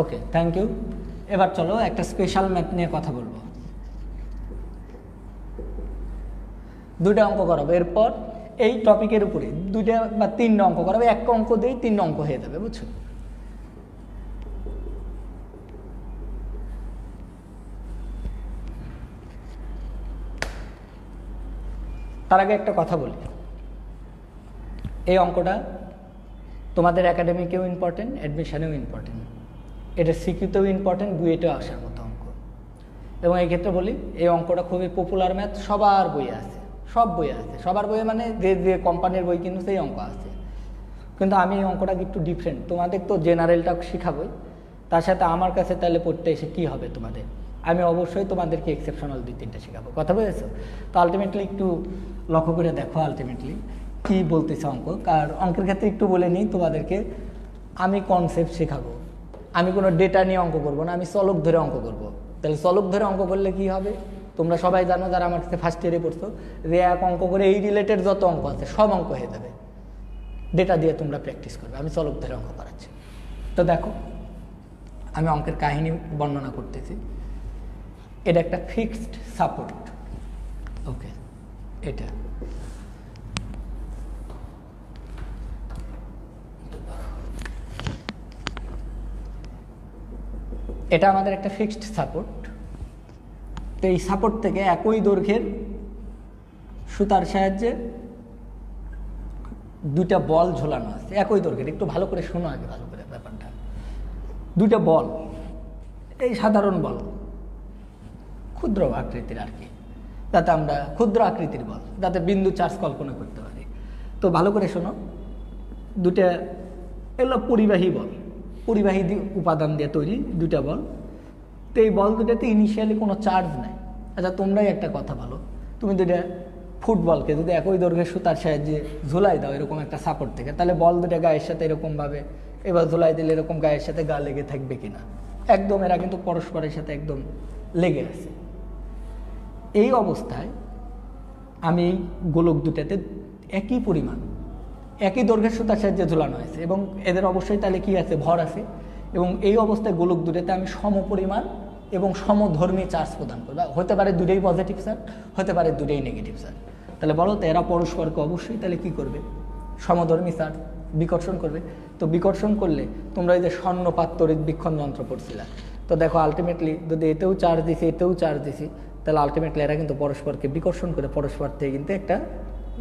ওকে, থ্যাংক ইউ। এবার চলো একটা স্পেশাল ম্যাথ নিয়ে কথা বলবো। দুইটা অঙ্ক করাবো, এরপর এই টপিকের উপরে 2টা বা 3টা অঙ্ক করাবো, একটা অঙ্ক দিয়েই 3টা অঙ্ক হয়ে যাবে, বুঝছো? তার আগে একটা কথা বলি, এই অঙ্কটা তোমাদের একাডেমিকেও ইম্পর্টেন্ট, অ্যাডমিশনেও ইম্পর্টেন্ট, এটা সিকিউতেও ইম্পর্টেন্ট, বুয়েটেও আসার মতো অঙ্ক। এবং এই ক্ষেত্রে বলি, এই অঙ্কটা খুবই পপুলার ম্যাথ, সবার বইয়ে আছে, সব বইয়ে আছে, সবার বইয়ে মানে যে কোম্পানির বই কিন্তু সেই অঙ্ক আছে। কিন্তু আমি এই অঙ্কটাকে একটু ডিফারেন্ট, তোমাদের তো জেনারেলটা শেখাবই, তার সাথে আমার কাছে তাহলে পড়তে এসে কী হবে তোমাদের, আমি অবশ্যই তোমাদেরকে এক্সেপশনাল 2-3টা শেখাবো, কথা বুঝেছো? তো আলটিমেটলি একটু লক্ষ্য করে দেখো আলটিমেটলি কী বলতেছে অঙ্ক। আর অঙ্কের ক্ষেত্রে একটু বলে নিই তোমাদেরকে, আমি কনসেপ্ট শেখাবো, আমি কোনো ডেটা নিয়ে অঙ্ক করবো না, আমি চলক ধরে অঙ্ক করবো। তাহলে চলক ধরে অঙ্ক করলে কি হবে, তোমরা সবাই জানো যারা আমার কাছে ফার্স্ট ইয়ারে পড়ছো, যে এক অঙ্ক করে এই রিলেটেড যত অঙ্ক আছে সব অঙ্ক হয়ে যাবে, ডেটা দিয়ে তোমরা প্র্যাকটিস করবে। আমি চলক ধরে অঙ্ক করাচ্ছি। তো দেখো, আমি অঙ্কের কাহিনী বর্ণনা করতেছি। এটা একটা ফিক্সড সাপোর্ট, ওকে, এটা এটা আমাদের একটা ফিক্সড সাপোর্ট। তো এই সাপোর্ট থেকে একই দৈর্ঘ্যের সুতার সাহায্যে 2টা বল ঝোলানো আছে, একই দৈর্ঘ্যের। একটু ভালো করে শোনো আগে ভালো করে ব্যাপারটা। 2টা বল, এই সাধারণ বল, ক্ষুদ্র আকৃতির আর কি, যাতে আমরা ক্ষুদ্র আকৃতির বল, যাতে বিন্দু চার্জ কল্পনা করতে পারি। তো ভালো করে শোনো, 2টা এগুলো পরিবাহী বল, পরিবাহী উপাদান দিয়ে তৈরি 2টা বল। তো এই বল দুটাতে ইনিশিয়ালি কোনো চার্জ নাই। আচ্ছা, তোমরাই একটা কথা বলো, তুমি 2টা ফুটবলকে যদি একই দৈর্ঘ্যের সুতার সাহায্যে ঝুলাই দাও এরকম একটা সাপোর্ট থেকে, তাহলে বল 2টা গায়ের সাথে এরকমভাবে এবার ঝুলাই দিলে এরকম গায়ের সাথে গা লেগে থাকবে কিনা? একদম, এরা কিন্তু পরস্পরের সাথে একদম লেগে আছে। এই অবস্থায় আমি এই গোলক দুটাতে একই পরিমাণ, একই দৈর্ঘ্যের সুতার সাহায্যে ঝুলানো হয়েছে, এবং এদের অবশ্যই তাহলে কি আছে, ভর আছে। এবং এই অবস্থায় গোলক দুটাতে আমি সমপরিমাণ এবং সমধর্মী চার্জ প্রদান করবো। হতে পারে 2টাই পজিটিভ চার্জ, হতে পারে 2টাই নেগেটিভ চার্জ। তাহলে বলো তো এরা পরস্পরকে অবশ্যই তাহলে কি করবে, সমধর্মী চার্জ বিকর্ষণ করবে। তো বিকর্ষণ করলে তোমরা এই যে স্বর্ণপাত তড়িৎ বীক্ষণ যন্ত্র পড়ছিলা, তো দেখো আলটিমেটলি যদি এতেও চার্জ দিছি এতেও চার্জ দিছি, তাহলে আলটিমেটলি এরা কিন্তু পরস্পরকে বিকর্ষণ করে পরস্পর থেকে কিন্তু একটা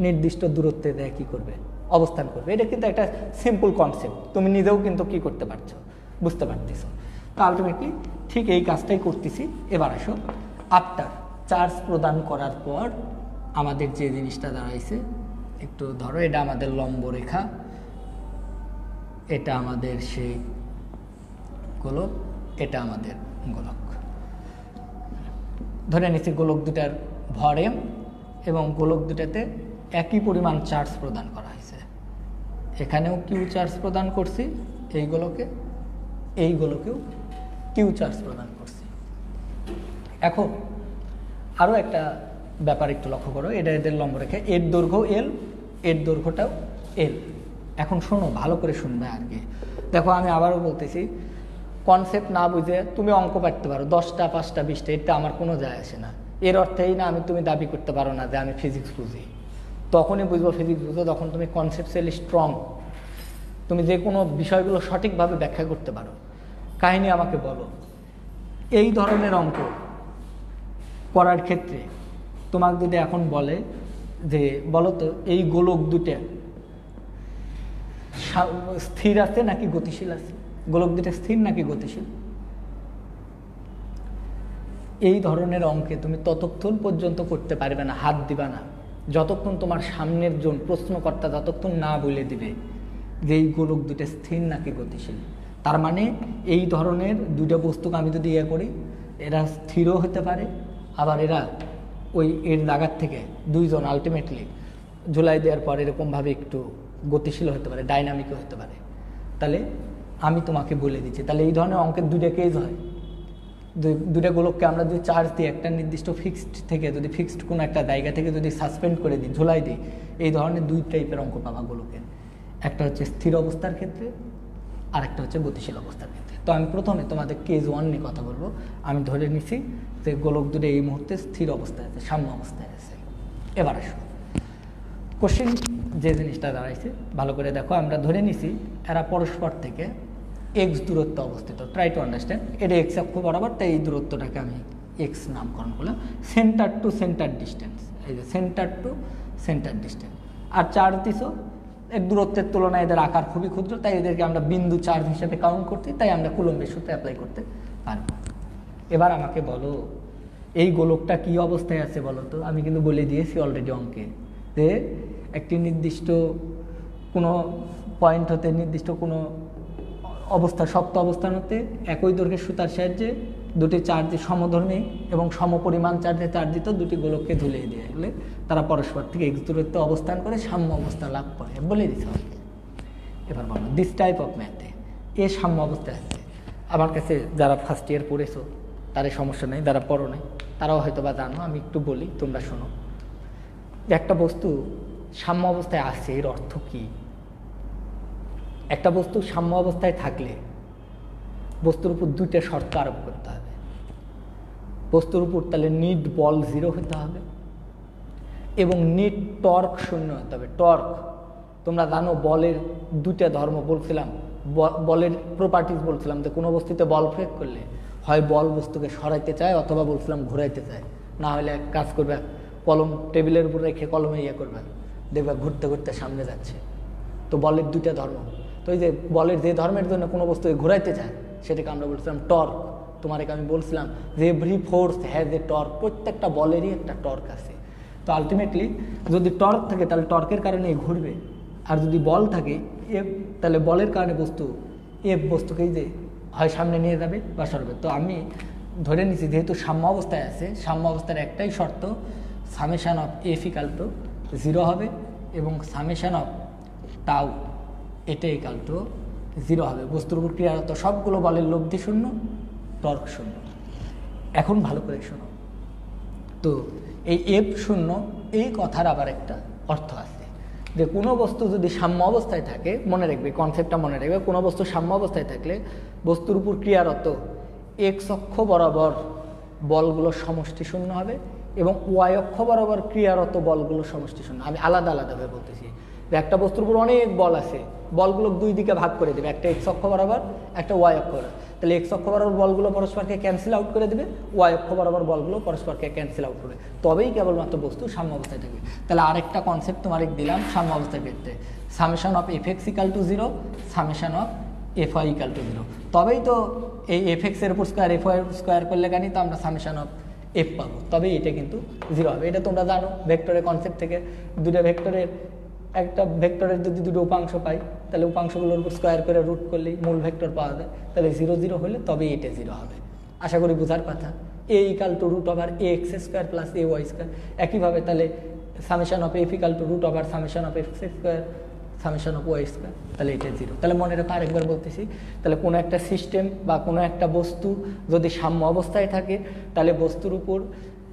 নির্দিষ্ট দূরত্বে দেয় কী করবে, অবস্থান করবে। এটা কিন্তু একটা সিম্পল কনসেপ্ট, তুমি নিজেও কিন্তু কি করতে পারছো, বুঝতে পারতেছো। তো আলটিমেটলি ঠিক এই কাজটাই করতেছি। এবার আসো, আফটার চার্জ প্রদান করার পর আমাদের যে জিনিসটা দাঁড়াইছে, একটু ধরো, এটা আমাদের লম্ব রেখা, এটা আমাদের সেই গোলক, এটা আমাদের গোলক। ধরে নিচ্ছি গোলক দুটার ভর m এবং গোলক দুটাতে একই পরিমাণ চার্জ প্রদান করা হয়েছে। এখানেও কিউ চার্জ প্রদান করছি এই গোলকেও কিউ চার্জ প্রদান করছি। এখন আরও একটা ব্যাপার একটু লক্ষ্য করো, এটা এদের লম্ব রেখে, এর দৈর্ঘ্য এল, এর দৈর্ঘ্যটাও এল। এখন শোনো, ভালো করে শুনবে আর কি। দেখো আমি আবারও বলতেছি, কনসেপ্ট না বুঝে তুমি অঙ্ক পারতে পারো 10টা 5টা 20টা, এটা আমার কোনো যায় আসে না। এর অর্থেই না তুমি দাবি করতে পারো না যে আমি ফিজিক্স বুঝি। তখনই বুঝবো ফিজিক্স বুঝো যখন তুমি কনসেপচুয়ালি স্ট্রং, তুমি যে কোনো বিষয়গুলো সঠিকভাবে ব্যাখ্যা করতে পারো। কাহিনী আমাকে বলো, এই ধরনের অঙ্ক করার ক্ষেত্রে তোমাকে যদি এখন বলে যে বলো তো এই গোলক দুটো স্থির আছে নাকি গতিশীল আছে, গোলক দুটো স্থির নাকি গতিশীল, এই ধরনের অঙ্কে তুমি ততক্ষণ পর্যন্ত করতে পারবে না, হাত দিবা না, যতক্ষণ তোমার সামনের জন প্রশ্নকর্তা যতক্ষণ না বলে দিবে যে এই গোলক দুটো স্থির নাকি গতিশীল। তার মানে এই ধরনের দুটো বস্তুকে আমি যদি করি, এরা স্থিরও হতে পারে, আবার এরা ওই এর জায়গার থেকে দুইজন আলটিমেটলি ঝুলাই দেওয়ার পর এরকমভাবে একটু গতিশীল হতে পারে, ডাইনামিকও হতে পারে। তাহলে আমি তোমাকে বলে দিচ্ছি, তাহলে এই ধরনের অঙ্কের দুটো কেজ হয়। দুটা গোলককে আমরা যদি চার্জ দিই, একটা নির্দিষ্ট ফিক্সড থেকে যদি ফিক্সড কোনো একটা জায়গা থেকে যদি সাসপেন্ড করে দিই, ঝুলাই দিই, এই ধরনের দুই টাইপের অঙ্ক পাবা গোলকের। একটা হচ্ছে স্থির অবস্থার ক্ষেত্রে, আর একটা হচ্ছে গতিশীল অবস্থার ক্ষেত্রে। তো আমি প্রথমে তোমাদের কেজ 1 নিয়ে কথা বলবো। আমি ধরে নিছি যে গোলক দুটো এই মুহূর্তে স্থির অবস্থায় আছে, সাম্য অবস্থায় আছে। এবার আসো কোশ্চেন, যে জিনিসটা দাঁড়াইছে ভালো করে দেখো। আমরা ধরে নিছি এরা পরস্পর থেকে এক্স দূরত্ব অবস্থিত, ট্রাই টু আন্ডারস্ট্যান্ড। এটা এক্স অক্ষ বরাবর, তাই এই দূরত্বটাকে আমি এক্স নামকরণ করলাম। সেন্টার টু সেন্টার ডিস্টেন্স, এই যে সেন্টার টু সেন্টার ডিস্টেন্স। আর চার্জ দিছো, এর দূরত্বের তুলনায় এদের আকার খুবই ক্ষুদ্র, তাই এদেরকে আমরা বিন্দু চার্জ হিসেবে কাউন্ট করছি, তাই আমরা কুলম্বের সূত্র অ্যাপ্লাই করতে পারব। এবার আমাকে বলো এই গোলকটা কি অবস্থায় আছে বলো তো। আমি কিন্তু বলে দিয়েছি অলরেডি অঙ্কে যে একটি নির্দিষ্ট কোনো পয়েন্ট হতে, নির্দিষ্ট কোনো অবস্থা, শক্ত অবস্থান হতে একই দৈর্ঘ্যের সুতার সাহায্যে দুটি চার্জে সমধর্মী এবং সমপরিমাণ চার্জে চার্জিত দুটি গোলককে ঝুলিয়ে দিয়ে গেলে তারা পরস্পর থেকে এক্স দূরত্বে অবস্থান করে সাম্য অবস্থা লাভ করে, বলে দিতে হবে। এবার বলো দিস টাইপ অফ ম্যাথে এ সাম্য অবস্থায় আছে। আমার কাছে যারা ফার্স্ট ইয়ার পড়েছো তাদের সমস্যা নেই, যারা পড়ো নাই তারাও হয়তো বা জানো, আমি একটু বলি তোমরা শোনো। একটা বস্তু সাম্য অবস্থায় আছে এর অর্থ কি? একটা বস্তু সাম্য অবস্থায় থাকলে বস্তুর উপর দুইটা শর্ত আরোপ করতে হবে। বস্তুর উপর তাহলে নিট বল 0 হতে হবে এবং নিট টর্ক 0 হতে হবে। টর্ক তোমরা জানো বলের দুইটা ধর্ম বলছিলাম, বলের প্রপার্টিজ বলছিলাম যে কোনো বস্তুতে বল প্রয়োগ করলে হয় বল বস্তুকে সরাইতে চায় অথবা বলছিলাম ঘুরাইতে চায়, না হলে এক কাজ করবে কলম টেবিলের উপর রেখে কলমে করবে, দেখবে ঘুরতে ঘুরতে সামনে যাচ্ছে। তো বলের দুইটা ধর্ম, তো এই যে বলের যে ধর্মের জন্য কোনো বস্তুকে ঘুরাইতে চায় সেটাকে আমরা বলছিলাম টর্ক। তোমাকে আমি বলছিলাম যে every force has a torque, প্রত্যেকটা বলেরই একটা টর্ক আছে। তো আলটিমেটলি যদি টর্ক থাকে তাহলে টর্কের কারণে ঘুরবে, আর যদি বল থাকে এফ, তাহলে বলের কারণে বস্তু এফ বস্তুকেই যে হয় সামনে নিয়ে যাবে বা সরবে। তো আমি ধরে নিছি যেহেতু সাম্য অবস্থায় আছে, সাম্য অবস্থার একটাই শর্ত, summation of F equal to 0 হবে এবং সামেশান অফ টাউ এটা ইকাল টু 0 হবে। বস্তুর উপর ক্রিয়ারত সবগুলো বলের লব্ধি 0, টর্ক 0। এখন ভালো করে শোনো, তো এই এফ 0 এই কথার আবার একটা অর্থ আছে যে কোনো বস্তু যদি সাম্য অবস্থায় থাকে, মনে রাখবে কনসেপ্টটা মনে রাখবে, কোনো বস্তু সাম্য অবস্থায় থাকলে বস্তুর উপর ক্রিয়ারত এক্স অক্ষ বরাবর বলগুলোর সমষ্টি 0 হবে এবং ওয়াই অক্ষ বরাবর ক্রিয়ারত বলগুলোর সমষ্টি 0। আমি আলাদা আলাদাভাবে বলতেছি যে একটা বস্তুর উপর অনেক বল আছে, বলগুলো দুই দিকে ভাগ করে দেবে, একটা এক্স অক্ষ বরাবর একটা ওয়াই অক্ষ বরাবর। তাহলে এক্স অক্ষ বরাবর বলগুলো পরস্পরকে ক্যান্সেল আউট করে দেবে, ওয়াই অক্ষ বরাবর বলগুলো পরস্পরকে ক্যান্সেল আউট করবে, তবেই কেবলমাত্র বস্তু সাম্য অবস্থায় থাকবে। তাহলে আরেকটা কনসেপ্ট তোমার দিলাম সাম্য অবস্থার ক্ষেত্রে, summation of F X equal to 0, summation of F Y equal to 0। তবেই তো এই এফ এক্সের উপর স্কোয়ার এফ ওয়াই স্কোয়ার করলে কেন তো আমরা সামেশন অফ এফ পাবো, তবেই এটা কিন্তু 0 হবে। এটা তোমরা জানো ভেক্টরের কনসেপ্ট থেকে, দুটো ভেক্টরের একটা ভেক্টরের যদি দুটো উপাংশ পাই তাহলে উপাংশগুলোর উপর স্কোয়ার করে রুট করলেই মূল ভেক্টর পাওয়া যায়, তাহলে 0 0 হলে তবেই এটা 0 হবে। আশা করি বোঝার কথা। A equal to root over A X square plus A Y square. একইভাবে তাহলে summation of F equal to root over summation of X square summation of Y square, তাহলে এটা 0। তাহলে মনে রাখো, আরেকবার বলতেছি, তাহলে কোনো একটা সিস্টেম বা কোনো একটা বস্তু যদি সাম্য অবস্থায় থাকে, তাহলে বস্তুর উপর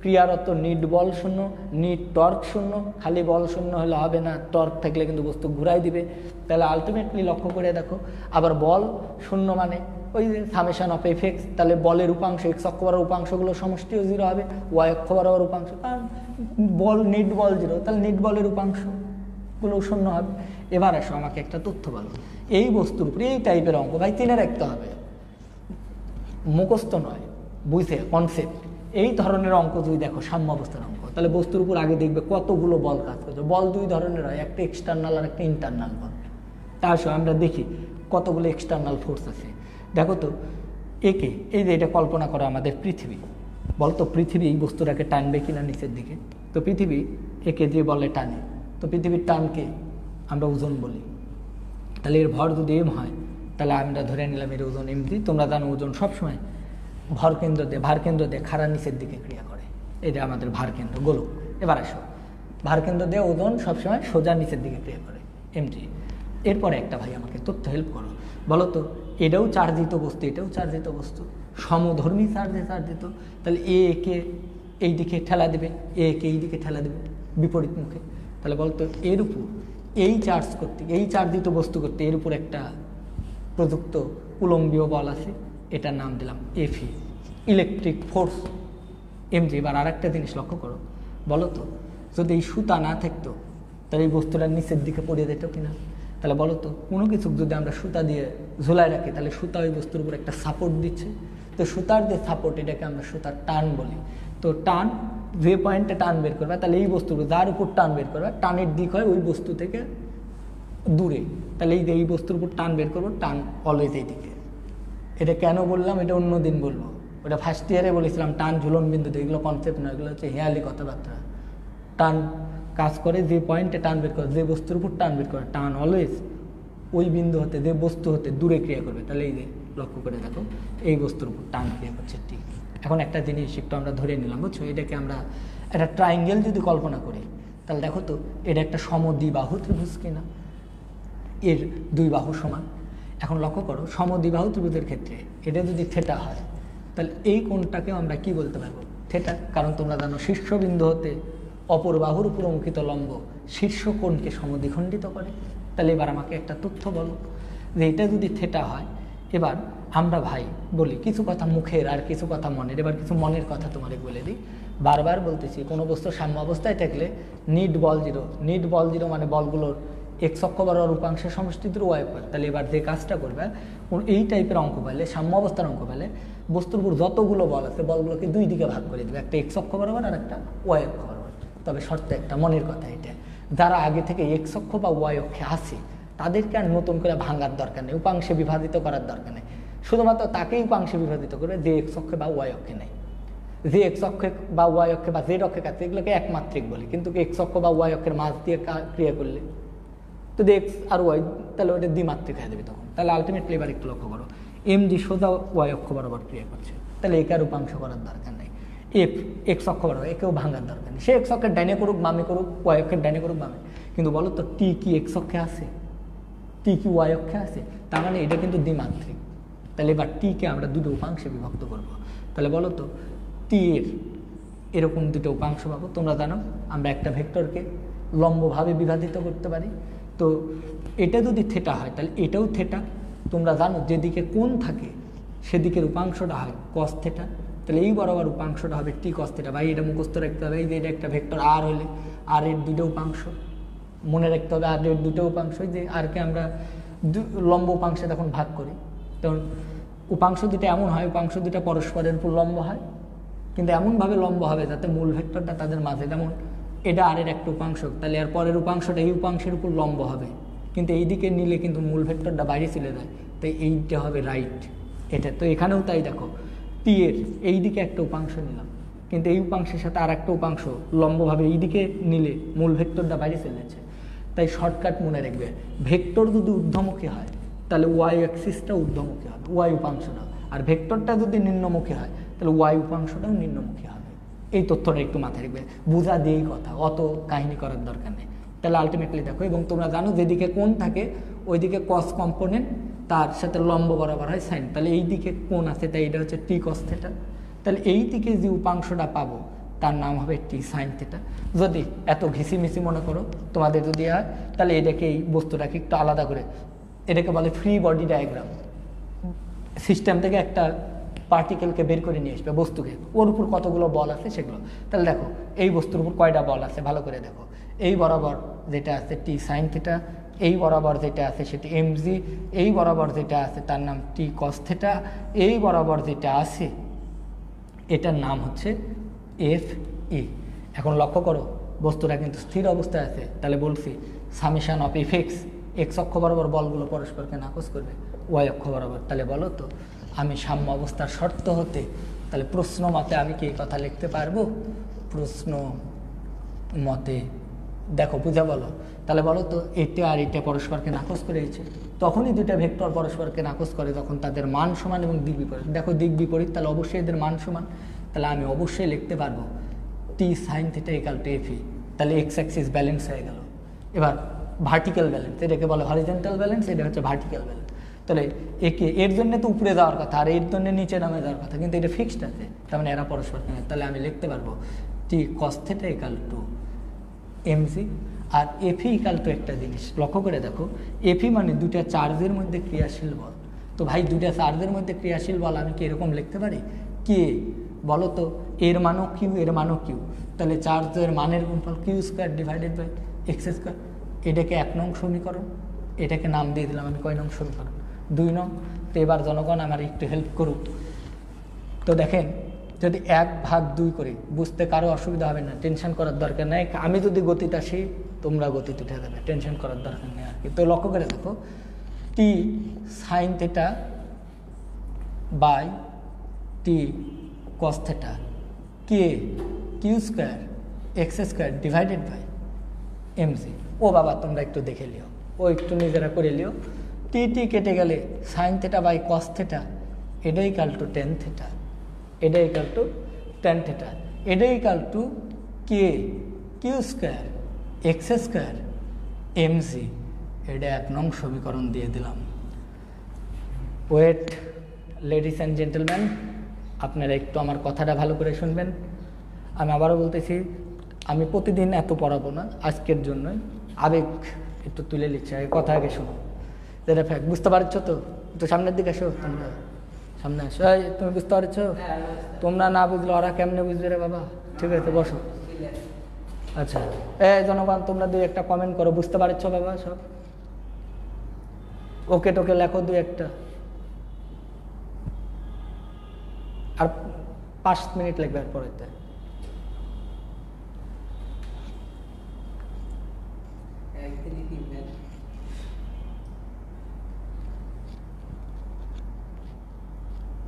ক্রিয়ারত নিট বল শূন্য, নিট টর্ক শূন্য। খালি বল শূন্য হলে হবে না, টর্ক থাকলে কিন্তু বস্তু ঘুরাই দিবে। তাহলে আলটিমেটলি লক্ষ্য করে দেখো, আবার বল শূন্য মানে ওই যে সামেশন অফ এফ এক্স, তাহলে বলের উপাংশ এক্স অক্ষ বরাবর উপাংশগুলো সমষ্টিও 0 হবে, ওয়াই অক্ষ বরাবর উপাংশ, কারণ বল নিট বল 0, তাহলে নিট বলের উপাংশগুলো শূন্য হবে। এবার আসো, আমাকে একটা তথ্য বলো, এই বস্তুর উপরে এই টাইপের অঙ্ক ভাই 3 রাখতে হবে, মুখস্থ নয়, বুঝে কনসেপ্ট। এই ধরনের অঙ্ক যদি দেখো, সাম্য অবস্থার অঙ্ক, তাহলে বস্তুর উপর আগে দেখবে কতগুলো বল কাজ করছে। বল 2 ধরনের হয়, একটা এক্সটার্নাল আর একটা ইন্টারনাল বল। তা আসো আমরা দেখি কতগুলো এক্সটার্নাল ফোর্স আছে। দেখো তো, একে এই যে এটা কল্পনা করো আমাদের পৃথিবী, বলতো পৃথিবী এই বস্তুটাকে টানবে কিনা নিচের দিকে। তো পৃথিবী একে যে বলে টানে, তো পৃথিবীর টানকে আমরা ওজন বলি। তাহলে এর ভর যদি এম হয়, তাহলে আমরা ধরে নিলাম এর ওজন এম দিই। তোমরা জানো ওজন সবসময় ভার কেন্দ্র দিয়ে খাড়া নিচের দিকে ক্রিয়া করে, এটা আমাদের ভার কেন্দ্র গোলক। এবার আসো, ভার কেন্দ্র দিয়ে ওজন সবসময় সোজা নিচের দিকে ক্রিয়া করে, এমজি। এরপরে একটা ভাই আমাকে তথ্য হেল্প করো, বলো তো, এটাও চার্জিত বস্তু, এটাও চার্জিত বস্তু, সমধর্মী চার্জে চার্জিত। তাহলে এ কে এই দিকে ঠেলা দেবে, এ কে এই দিকে ঠেলা দেবে বিপরীত মুখে। তাহলে বলতো এর উপর এই চার্জ করতে, এই চার্জিত বস্তু করতে এর উপর একটা প্রযুক্ত উলম্বীয় বল আছে, এটার নাম দিলাম এফি, ইলেকট্রিক ফোর্স, এমজি। এবার আর একটা জিনিস লক্ষ্য করো, বলো তো, যদি এই সুতা না থাকতো তাহলে এই বস্তুটা নিচের দিকে পড়িয়ে যেত কিনা। তাহলে বলো তো, কোনো কিছু যদি আমরা সুতা দিয়ে ঝুলায় রাখি, তাহলে সুতা ওই বস্তুর উপর একটা সাপোর্ট দিচ্ছে। তো সুতার যে সাপোর্ট, এটাকে আমরা সুতার টান বলি। তো টান যে পয়েন্টে টান বের করবে, তাহলে এই বস্তুর যার উপর টান বের করবে, টানের দিক হয় ওই বস্তু থেকে দূরে। তাহলে এই বস্তুর উপর টান বের করবো, টান অলওয়েজ এই দিকে। এটা কেন বললাম, এটা অন্য দিন বলবো, ওটা ফার্স্ট ইয়ারে বলেছিলাম টান ঝুলন বিন্দুতে, এগুলো কনসেপ্ট নয়, এগুলো হচ্ছে হেয়ালি কথাবার্তা। টান কাজ করে যে পয়েন্টে টান বের করে, যে বস্তুর উপর টান বের করে, টান অলওয়েজ ওই বিন্দু হতে, যে বস্তু হতে দূরে ক্রিয়া করবে। তাহলে এই যে লক্ষ্য করে দেখো, এই বস্তুর উপর টান ক্রিয়া করছে, ঠিক। এখন একটা জিনিস একটু আমরা ধরে নিলাম, বুঝছো, এটাকে আমরা একটা ট্রাইঙ্গেল যদি কল্পনা করি, তাহলে দেখো তো, এটা একটা সমদ্বিবাহু ত্রিভুজ কিনা, এর 2 বাহু সমান। এখন লক্ষ্য করো, সমদ্বিবাহু ত্রিভুজের ক্ষেত্রে এটা যদি থেটা হয়, তাহলে এই কোণটাকেও আমরা কি বলতে পারবো, থেটা। কারণ তোমরা জানো, শীর্ষবিন্দু হতে অপর বাহুর উপর অঙ্কিত লম্ব শীর্ষ কোণকে সমদ্বিখণ্ডিত করে। তাহলে এবার আমাকে একটা তথ্য বলো, যে এটা যদি থেটা হয়, এবার আমরা ভাই বলি কিছু কথা মুখের আর কিছু কথা মনের। এবার কিছু মনের কথা তোমাদের বলে দিই, বারবার বলতেছি, কোনো বস্তু সাম্য অবস্থায় থাকলে নিট বল 0, নিট বল 0 মানে বলগুলোর এক্স অক্ষ বরাবর উপাংশের সমষ্টি ধরে ওয়াই অক্ষ। তাহলে এবার যে কাজটা করবে, এই টাইপের অঙ্ক পেলে, সাম্য অবস্থার অঙ্ক পেলে, বস্তুর উপর যতগুলো বল আছে বলগুলোকে 2 দিকে ভাগ করে দেবে, একটা এক্স অক্ষ বরাবর আর একটা ওয়াই অক্ষ বরাবর। তবে শর্ত একটা, মনের কথা এটা, যারা আগে থেকে এক্স অক্ষ বা ওয়াই অক্ষে আছে তাদেরকে আর নতুন করে ভাঙার দরকার নেই, উপাংশে বিভাজিত করার দরকার নেই। শুধুমাত্র তাকেই উপাংশে বিভাজিত করবে যে এক্স অক্ষে বা ওয়াই অক্ষে নেই। যে এক্স অক্ষে বা ওয়াই অক্ষে বা জেড অক্ষে কাছে, এগুলোকে একমাত্রিক বলে। কিন্তু এক্স অক্ষ বা ওয়াই অক্ষের মাঝ দিয়ে ক্রিয়া করলে, তো এক্স আর ওয়াই, তাহলে ওটা দ্বিমাত্রিক হয়ে যাবে তখন। তাহলে আলটিমেটলি এবার একটু লক্ষ্য করো, এম জি সোজা ওয়াই অক্ষ বরাবর ক্রিয়া করছে, তাহলে একে আর উপাংশ করার দরকার নেই। এফ এক্স অক্ষ বরাবর, একেও ভাঙার দরকার নেই। সে এক্স অক্ষের ডাইনে করুক বামে করুক, ওয়াই অক্ষের ডাইনে করুক বামে। কিন্তু বলো তো, টি কি এক্স অক্ষে আছে, টি কি ওয়াই অক্ষে আছে? তার মানে এটা কিন্তু দ্বিমাত্রিক। তাহলে এবার টিকে আমরা 2টো উপাংশে বিভক্ত করব। তাহলে বলো তো, টি এর এরকম 2টো উপাংশ পাবো। তোমরা জানো আমরা একটা ভেক্টরকে লম্বভাবে বিভাজিত করতে পারি। তো এটা যদি থেটা হয়, তাহলে এটাও থেটা। তোমরা জানো যেদিকে কোণ থাকে সেদিকের উপাংশটা হয় কস থেটা। তাহলে এই বরাবর উপাংশটা হবে টি কস থেটা। ভাই এটা মুখস্থ রাখতে হবে, এই যে এটা একটা ভেক্টর আর হলে আর এর 2টো উপাংশ মনে রাখতে হবে, আর এর 2টো উপাংশ, যে আরকে আমরা লম্ব উপাংশে তখন ভাগ করি, তখন উপাংশ দুটো এমন হয়, উপাংশ দুটো পরস্পরের উপর লম্ব হয়, কিন্তু এমনভাবে লম্ব হবে যাতে মূল ভেক্টরটা তাদের মাঝে, যেমন এটা আর এর একটা উপাংশ, তাহলে আর পরের উপাংশটা এই উপাংশের উপর লম্ব হবে, কিন্তু এই দিকে নিলে কিন্তু মূল ভেক্টরটা বাইরে চলে যায়, তাই এইটা হবে রাইট এটা। তো এখানেও তাই দেখো, টি এর এই দিকে একটা উপাংশ নিলাম, কিন্তু এই উপাংশের সাথে আর একটা উপাংশ লম্বভাবে এই দিকে নিলে মূল ভেক্টরটা বাইরে চলে যাচ্ছে। তাই শর্টকাট মনে রাখবে, ভেক্টর যদি ঊর্ধ্বমুখী হয় তাহলে ওয়াই অ্যাক্সিসটা ঊর্ধ্বমুখী হবে, ওয়াই উপাংশটা, আর ভেক্টরটা যদি নিম্নমুখী হয় তাহলে ওয়াই উপাংশটাও নিম্নমুখী হবে। এই তথ্যটা একটু মাথায় রাখবে, বোঝা দিয়েই কথা, অত কাহিনী করার দরকার নেই। তাহলে আলটিমেটলি দেখো, এবং তোমরা জানো যেদিকে কোণ থাকে ওইদিকে কস কম্পোনেন্ট তার সাথে লম্ব বরাবর হয় সাইন, তাহলে এই দিকে কোণ আছে তাই এটা হচ্ছে টি কস থেটা। তাহলে এই দিকে যে উপাংশটা পাবো তার নাম হবে টি সাইন থেটা। যদি এত ঘিসিমিসি মনে করো তোমাদের যদি হয়, তাহলে এটাকে এই বস্তুটাকে একটু আলাদা করে, এটাকে বলে ফ্রি বডি ডায়াগ্রাম। সিস্টেম থেকে একটা পার্টিকেলকে বের করে নিয়ে আসবে, বস্তুকে, ওর উপর কতগুলো বল আছে সেগুলো। তাহলে দেখো এই বস্তুর উপর কয়টা বল আছে ভালো করে দেখো। এই বরাবর যেটা আছে টি সাইন থিটা, এই বরাবর যেটা আছে সেটি এমজি, এই বরাবর যেটা আছে তার নাম টি কস থিটা, এই বরাবর যেটা আছে এটার নাম হচ্ছে এফ ই। এখন লক্ষ্য করো বস্তুটা কিন্তু স্থির অবস্থায় আছে, তাহলে বলছি সামেশন অফ এফ এক্স অক্ষ বরাবর বলগুলো পরস্পরকে নাকচ করবে ওয়াই অক্ষ বরাবর। তাহলে বলো তো আমি সাম্য অবস্থার শর্ত হতে, তাহলে প্রশ্ন মতে আমি কি এই কথা লিখতে পারবো? প্রশ্ন মতে দেখো বুঝা বলো, তাহলে বলো তো এটা আর এটা পরস্পরকে নাকচ করেছে, তখনই দুইটা ভেক্টর পরস্পরকে নাকচ করে যখন তাদের মান সমান এবং দিক বিপরীত। দেখো দিক বিপরীত, তাহলে অবশ্যই এদের মান সমান, তাহলে আমি অবশ্যই লিখতে পারবো T sine theta equal to F E. তাহলে এক্স অ্যাক্সিস ব্যালেন্স হয়ে গেল। এবার ভার্টিক্যাল ব্যালেন্স, এটাকে বলে হরিজন্টাল ব্যালেন্স, এটা হচ্ছে ভার্টিক্যাল ব্যালেন্স। তাহলে একে এর জন্য তো উপরে যাওয়ার কথা আর এর জন্য নিচে নামে যাওয়ার কথা, কিন্তু এটা ফিক্সড আছে, তার মানে এরা পরস্পর। তাহলে আমি লিখতে পারবো T cos theta equal to mg. আর এফি ইকাল টু একটা জিনিস লক্ষ্য করে দেখো, এফি মানে দুটা চার্জের মধ্যে ক্রিয়াশীল বল। তো ভাই দুটা চার্জের মধ্যে ক্রিয়াশীল বল আমি কি এরকম লিখতে পারি? কে বলো তো, এর মানও কিউ, এর মানও কিউ, তাহলে চার্জের মানের গুণফল Q square divided by X square. এটাকে 1 নং সমীকরণ, এটাকে নাম দিয়ে দিলাম আমি কয় নং সমীকরণ? 2 নং। তো এবার জনগণ আমার একটু হেল্প করুক। তো দেখেন যদি 1/2 করি বুঝতে কারো অসুবিধা হবে না, টেনশন করার দরকার নেই। আমি যদি গতিতে আসি তোমরা গতিতে উঠে যাবে, টেনশন করার দরকার নেই আর কি। তো লক্ষ্য করে দেখো T sine theta by T cos theta k Q square x square divided by mg. ও বাবা তোমরা একটু দেখে লিও, ও একটু নিজেরা করে লিও। টি টি কেটে গেলে sine theta by cos theta, এটা ইকাল টু টেন থিটা, এটা ইকাল টু টেন থিটা, এটা equal to K Q square x square MG. এটা 1 নং সমীকরণ দিয়ে দিলাম। ওয়েট লেডিস অ্যান্ড জেন্টলম্যান, আপনারা একটু আমার কথাটা ভালো করে শুনবেন। আমি আবারও বলতেছি, আমি প্রতিদিন এত পড়াবো না, আজকের জন্যই আবেগ একটু তুলে নিচ্ছে। এই কথা আগে শোনো, যেটা ফ্যাক্ট। বুঝতে পারছো তো? একটু সামনের দিকে আসো, তোমরা সামনে আসো। তুমি বুঝতে পারছো? তোমরা না বুঝলে ওরা কেমনে বুঝবে রে বাবা? ঠিক আছে বসো। আচ্ছা জনগণ তোমরা 2-1 কমেন্ট করো, বুঝতে পারছো বাবা সব? ওকে টোকে লেখো 2-1। আর 5 মিনিট লাগবে আর পরেতে।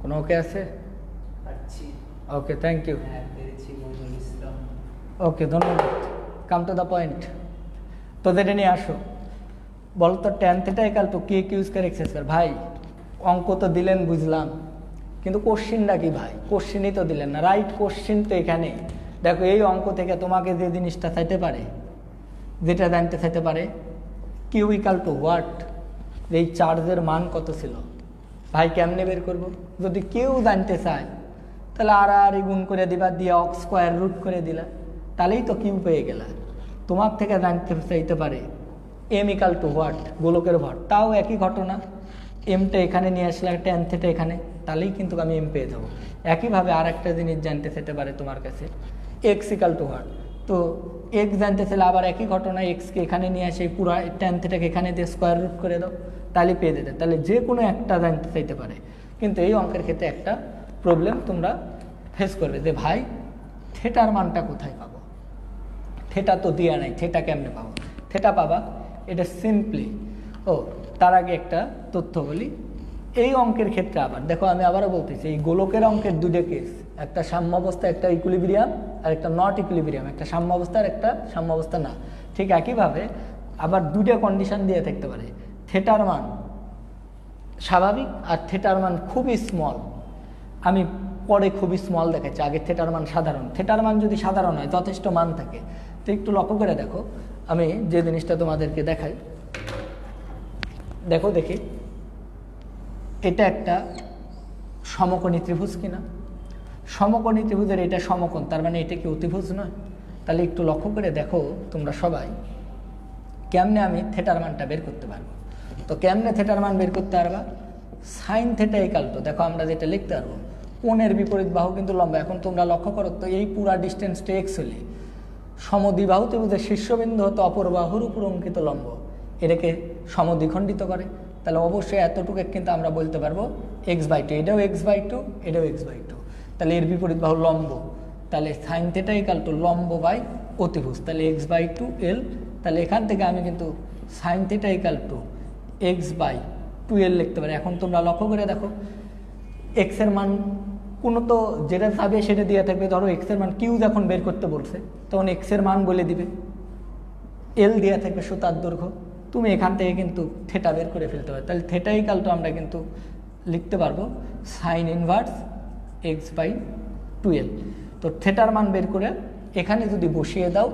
কোনো ওকে আছে? Okay thank you. ওকে ধন্যবাদ। Come to the point. তো যেটা নিয়ে আসো বলতো tan theta equal to K q square x square. ভাই অঙ্ক তো দিলেন বুঝলাম, কিন্তু কোশ্চিনটা কি ভাই? কোশ্চিনই তো দিলেন না। রাইট কোশ্চিন তো এখানে দেখো, এই অঙ্ক থেকে তোমাকে যে জিনিসটা চাইতে পারে, যেটা জানতে চাইতে পারে কিউ ইকাল টু হোয়াট, এই চার্জের মান কত ছিল। ভাই কেমনে বের করব? যদি কেউ জানতে চায় তাহলে আর গুণ করে দিবা, দিয়ে স্কোয়ার রুট করে দিলা, তাহলেই তো কিউ পেয়ে গেলা। তোমার থেকে জানতে চাইতে পারে এম ইকাল টু হোয়াট, গোলকের ভর, তাও একই ঘটনা। এমটা এখানে নিয়ে আসলে টেন থিটা এখানে, তাহলেই কিন্তু আমি এম পেয়ে যাবো। একইভাবে আর একটা জিনিস জানতে চাইতে পারে তোমার কাছে এক্স ইকাল টু হোয়াট, তো এক্স জানতে চাইলে আবার একই ঘটনা, এক্সকে এখানে নিয়ে আসে পুরো টেন থিটাকে এখানে দিয়ে স্কোয়ার রুট করে দাও, তাহলে পেয়ে যেতে। তাহলে যে কোনো একটা জানতে চাইতে পারে। কিন্তু এই অঙ্কের ক্ষেত্রে একটা প্রবলেম তোমরা ফেস করবে যে ভাই থিটার মানটা কোথায় পাবো? থিটা তো দেওয়া নাই, থিটা কেমনে পাবো? থিটা পাবা এটা সিম্পলি। তার আগে একটা তথ্য বলি, এই অঙ্কের ক্ষেত্রে আবার দেখো, আমি আবারও বলতেছি, এই গোলকের অঙ্কের দুটো কেস, একটা সাম্য অবস্থা, একটা ইকুইলিব্রিয়াম, আর একটা নট ইকুইলিব্রিয়াম, একটা সাম্য অবস্থা আর একটা সাম্য অবস্থা না। ঠিক একইভাবে আবার দুটো কন্ডিশন দিয়ে থাকতে পারে, থিটার মান স্বাভাবিক আর থিটার মান খুবই স্মল। আমি পরে খুবই স্মল দেখাচ্ছি, আগে থেটার মান সাধারণ। থেটার মান যদি সাধারণ হয়, যথেষ্ট মান থাকে, তো একটু লক্ষ্য করে দেখো, আমি যে জিনিসটা তোমাদেরকে দেখাই, দেখো দেখি এটা একটা সমকোণী ত্রিভুজ কিনা। সমকোণী ত্রিভুজের এটা সমকোণ, তার মানে এটা কি অতিভুজ নয়? তাহলে একটু লক্ষ্য করে দেখো তোমরা সবাই, কেমনে আমি থেটার মানটা বের করতে পারবো। তো কেমনে থেটার মান বের করতে পারবা, সাইন থেটা ইকাল টু, দেখো আমরা যেটা লিখতে পারবো, কোণের বিপরীত বাহু কিন্তু লম্ব। এখন তোমরা লক্ষ্য করো তো, এই পুরা ডিস্টেন্সটা এক্স হলে সমদ্বিবাহু ত্রিভুজের শীর্ষবিন্দু হতো অপর বাহুর উপর অঙ্কিত লম্ব, এটাকে সমদ্বিখণ্ডিত করে। তাহলে অবশ্যই এতটুকু কিন্তু আমরা বলতে পারবো x/2, এটাও x/2, এটাও x/2। তাহলে এর বিপরীত বাহু লম্ব, তাহলে সাইন থেটা ইকাল টু লম্ব বাই অতিভুজ, তাহলে x/2l। তাহলে এখান থেকে আমি কিন্তু sine theta equal two x/2l লিখতে পারি। এখন তোমরা লক্ষ্য করে দেখো, x এর মান কোনো তো যেটা চাবে সেটা দিয়ে থাকবে। ধরো x এর মান কিউ যখন বের করতে বলছে, তখন x এর মান বলে দিবে, এল দেওয়া থাকবে সুতার দৈর্ঘ্য, তুমি এখান থেকে কিন্তু থেটা বের করে ফেলতে পারো। তাহলে থেটা ইকাল টু আমরা কিন্তু লিখতে পারবো সাইন ইনভার্স x/2l। তো থেটার মান বের করে এখানে যদি বসিয়ে দাও,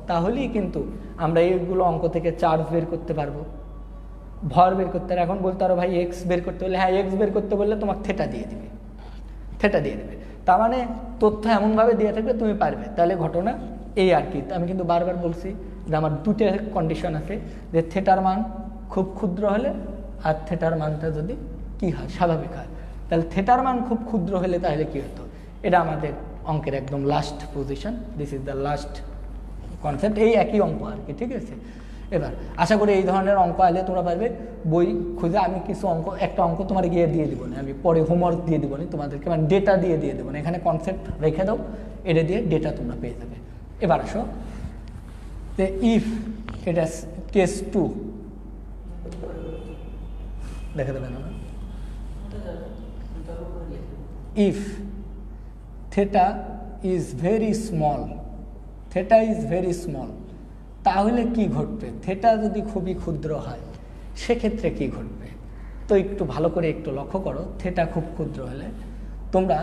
তাহলেই কিন্তু আমরা এইগুলো অঙ্ক থেকে চার্জ বের করতে পারবো, ভর বের করতে। এখন বলতে পারো ভাই এক্স বের করতে বললে, হ্যাঁ এক্স বের করতে বললে তোমার থেটা দিয়ে দিবে, থেটা দিয়ে দেবে। তার মানে তথ্য এমনভাবে দিয়ে থাকবে তুমি পারবে। তাহলে ঘটনা এই আর কি। আমি কিন্তু বারবার বলছি যে আমার দুটো কন্ডিশন আছে, যে থেটার মান খুব ক্ষুদ্র হলে আর থেটার মানটা যদি কি হয়, স্বাভাবিক হয়। তাহলে থেটার মান খুব ক্ষুদ্র হলে তাহলে কি হতো, এটা আমাদের অঙ্কের একদম last position, this is the last concept, এই একই অঙ্ক আর কি, ঠিক আছে। এবার আশা করি এই ধরনের অঙ্ক আলে তোমরা পারবে। বই খুঁজে আমি কিছু অঙ্ক, একটা অঙ্ক তোমার গিয়ে দিয়ে দিব না, আমি পরে হোমওয়ার্ক দিয়ে দিব না তোমাদেরকে, মানে ডেটা দিয়ে দেবো না, এখানে কনসেপ্ট রেখে দাও, এটা দিয়ে ডেটা তোমরা পেয়ে যাবে। এবার আসো যে ইফ, এটা কেস 2 দেখে দেবে না, if theta is very small, theta is very small, তাহলে কি ঘটবে, থেটা যদি খুবই ক্ষুদ্র হয় সেক্ষেত্রে কি ঘটবে। তো একটু ভালো করে একটু লক্ষ্য করো, থেটা খুব ক্ষুদ্র হলে তোমরা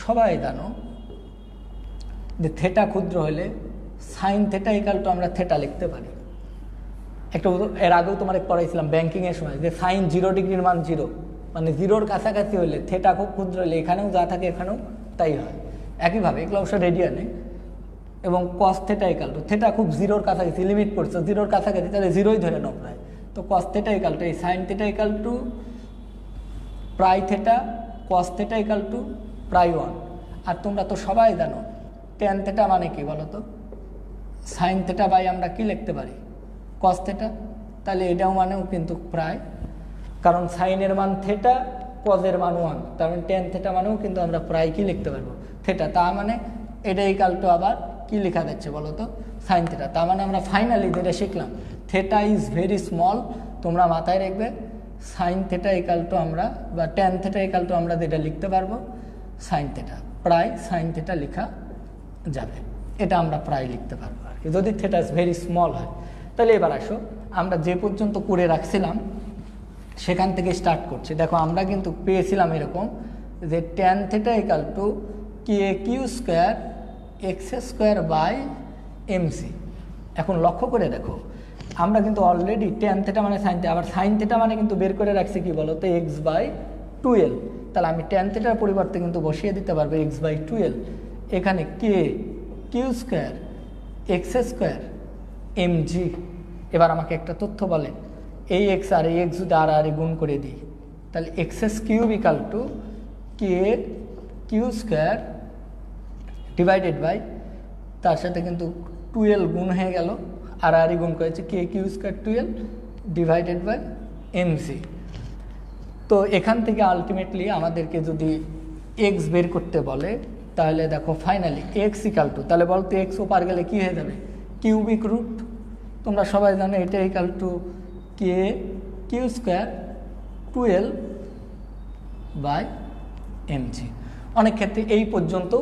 সবাই জানো যে থেটা ক্ষুদ্র হলে সাইন থেটা ইকাল টু আমরা থেটা লিখতে পারি। একটা এর আগেও তোমার পড়াইছিলাম ব্যাংকিংয়ের সময়, যে সাইন 0 ডিগ্রির মান 0, মানে 0-র কাছাকাছি হলে, থেটা খুব ক্ষুদ্র হলে এখানেও যা থাকে এখানেও তাই হয়। একইভাবে এগুলো অবশ্য রেডিয়ানে। এবং cos theta equal two, theta খুব 0-র কাছাকাছি, লিমিট পড়ছে 0-র কাছাকাছি, তাহলে 0ই ধরে নাও প্রায়। তো কস থেটা ইকাল টু, এই সাইন থেটা ইকাল টু প্রায় theta, cos theta equal two প্রায় 1। আর তোমরা তো সবাই জানো ট্যান থেটা মানে কি বলো তো, সাইন থেটা বাই আমরা কি লিখতে পারি, কস থেটা। তাহলে এটাও মানেও কিন্তু প্রায়, কারণ সাইনের মান থেটা, কজের মান 1, তার মানে ট্যান থেটা মানেও কিন্তু আমরা প্রায় কি লিখতে পারবো, থেটা। তা মানে এটা ইকাল টু আবার কি লেখা যাচ্ছে বলো তো, সাইন থেটা। তার মানে আমরা ফাইনালি যেটা শিখলাম, থেটা ইজ ভেরি স্মল, তোমরা মাথায় রাখবে সাইন থেটা ইকাল টু আমরা, বা ট্যান থেটা ইকাল টু আমরা যেটা লিখতে পারবো সাইন থেটা, প্রায় সাইন থেটা লেখা যাবে, এটা আমরা প্রায় লিখতে পারবো আর কি, যদি থেটা ইজ ভেরি স্মল হয়। তাহলে এবার আসো আমরা যে পর্যন্ত করে রাখছিলাম সেখান থেকে স্টার্ট করছি। দেখো আমরা কিন্তু পেয়েছিলাম এরকম যে tan theta equal to KQ² x² by MC। এখন লক্ষ্য করে দেখো আমরা কিন্তু অলরেডি ট্যান থেটা মানে সাইন থেটা, আবার সাইন থেটা মানে কিন্তু বের করে রাখছি কি বলো তো, x/2l। তাহলে আমি ট্যান থেটার পরিবর্তে কিন্তু বসিয়ে দিতে পারবো x/2l। এখানে KQ² x² mg। এবার আমাকে একটা তথ্য বলেন, এই x আর এই x যদি আর গুণ করে দিই, তাহলে x³ equal to KQ² divided by, তার সাথে কিন্তু 2l গুণ হয়ে গেল, আর গুণ করেছে KQ² 2l divided by MC। তো এখান থেকে আলটিমেটলি আমাদেরকে যদি x বের করতে বলে, তাহলে দেখো ফাইনালি x ইকাল টু, তাহলে বলতো x ওপার গেলে কি হয়ে যাবে, কিউবিক রুট। তোমরা সবাই জানো এটা equal to KQ² 2l by mg। অনেক ক্ষেত্রে এই পর্যন্ত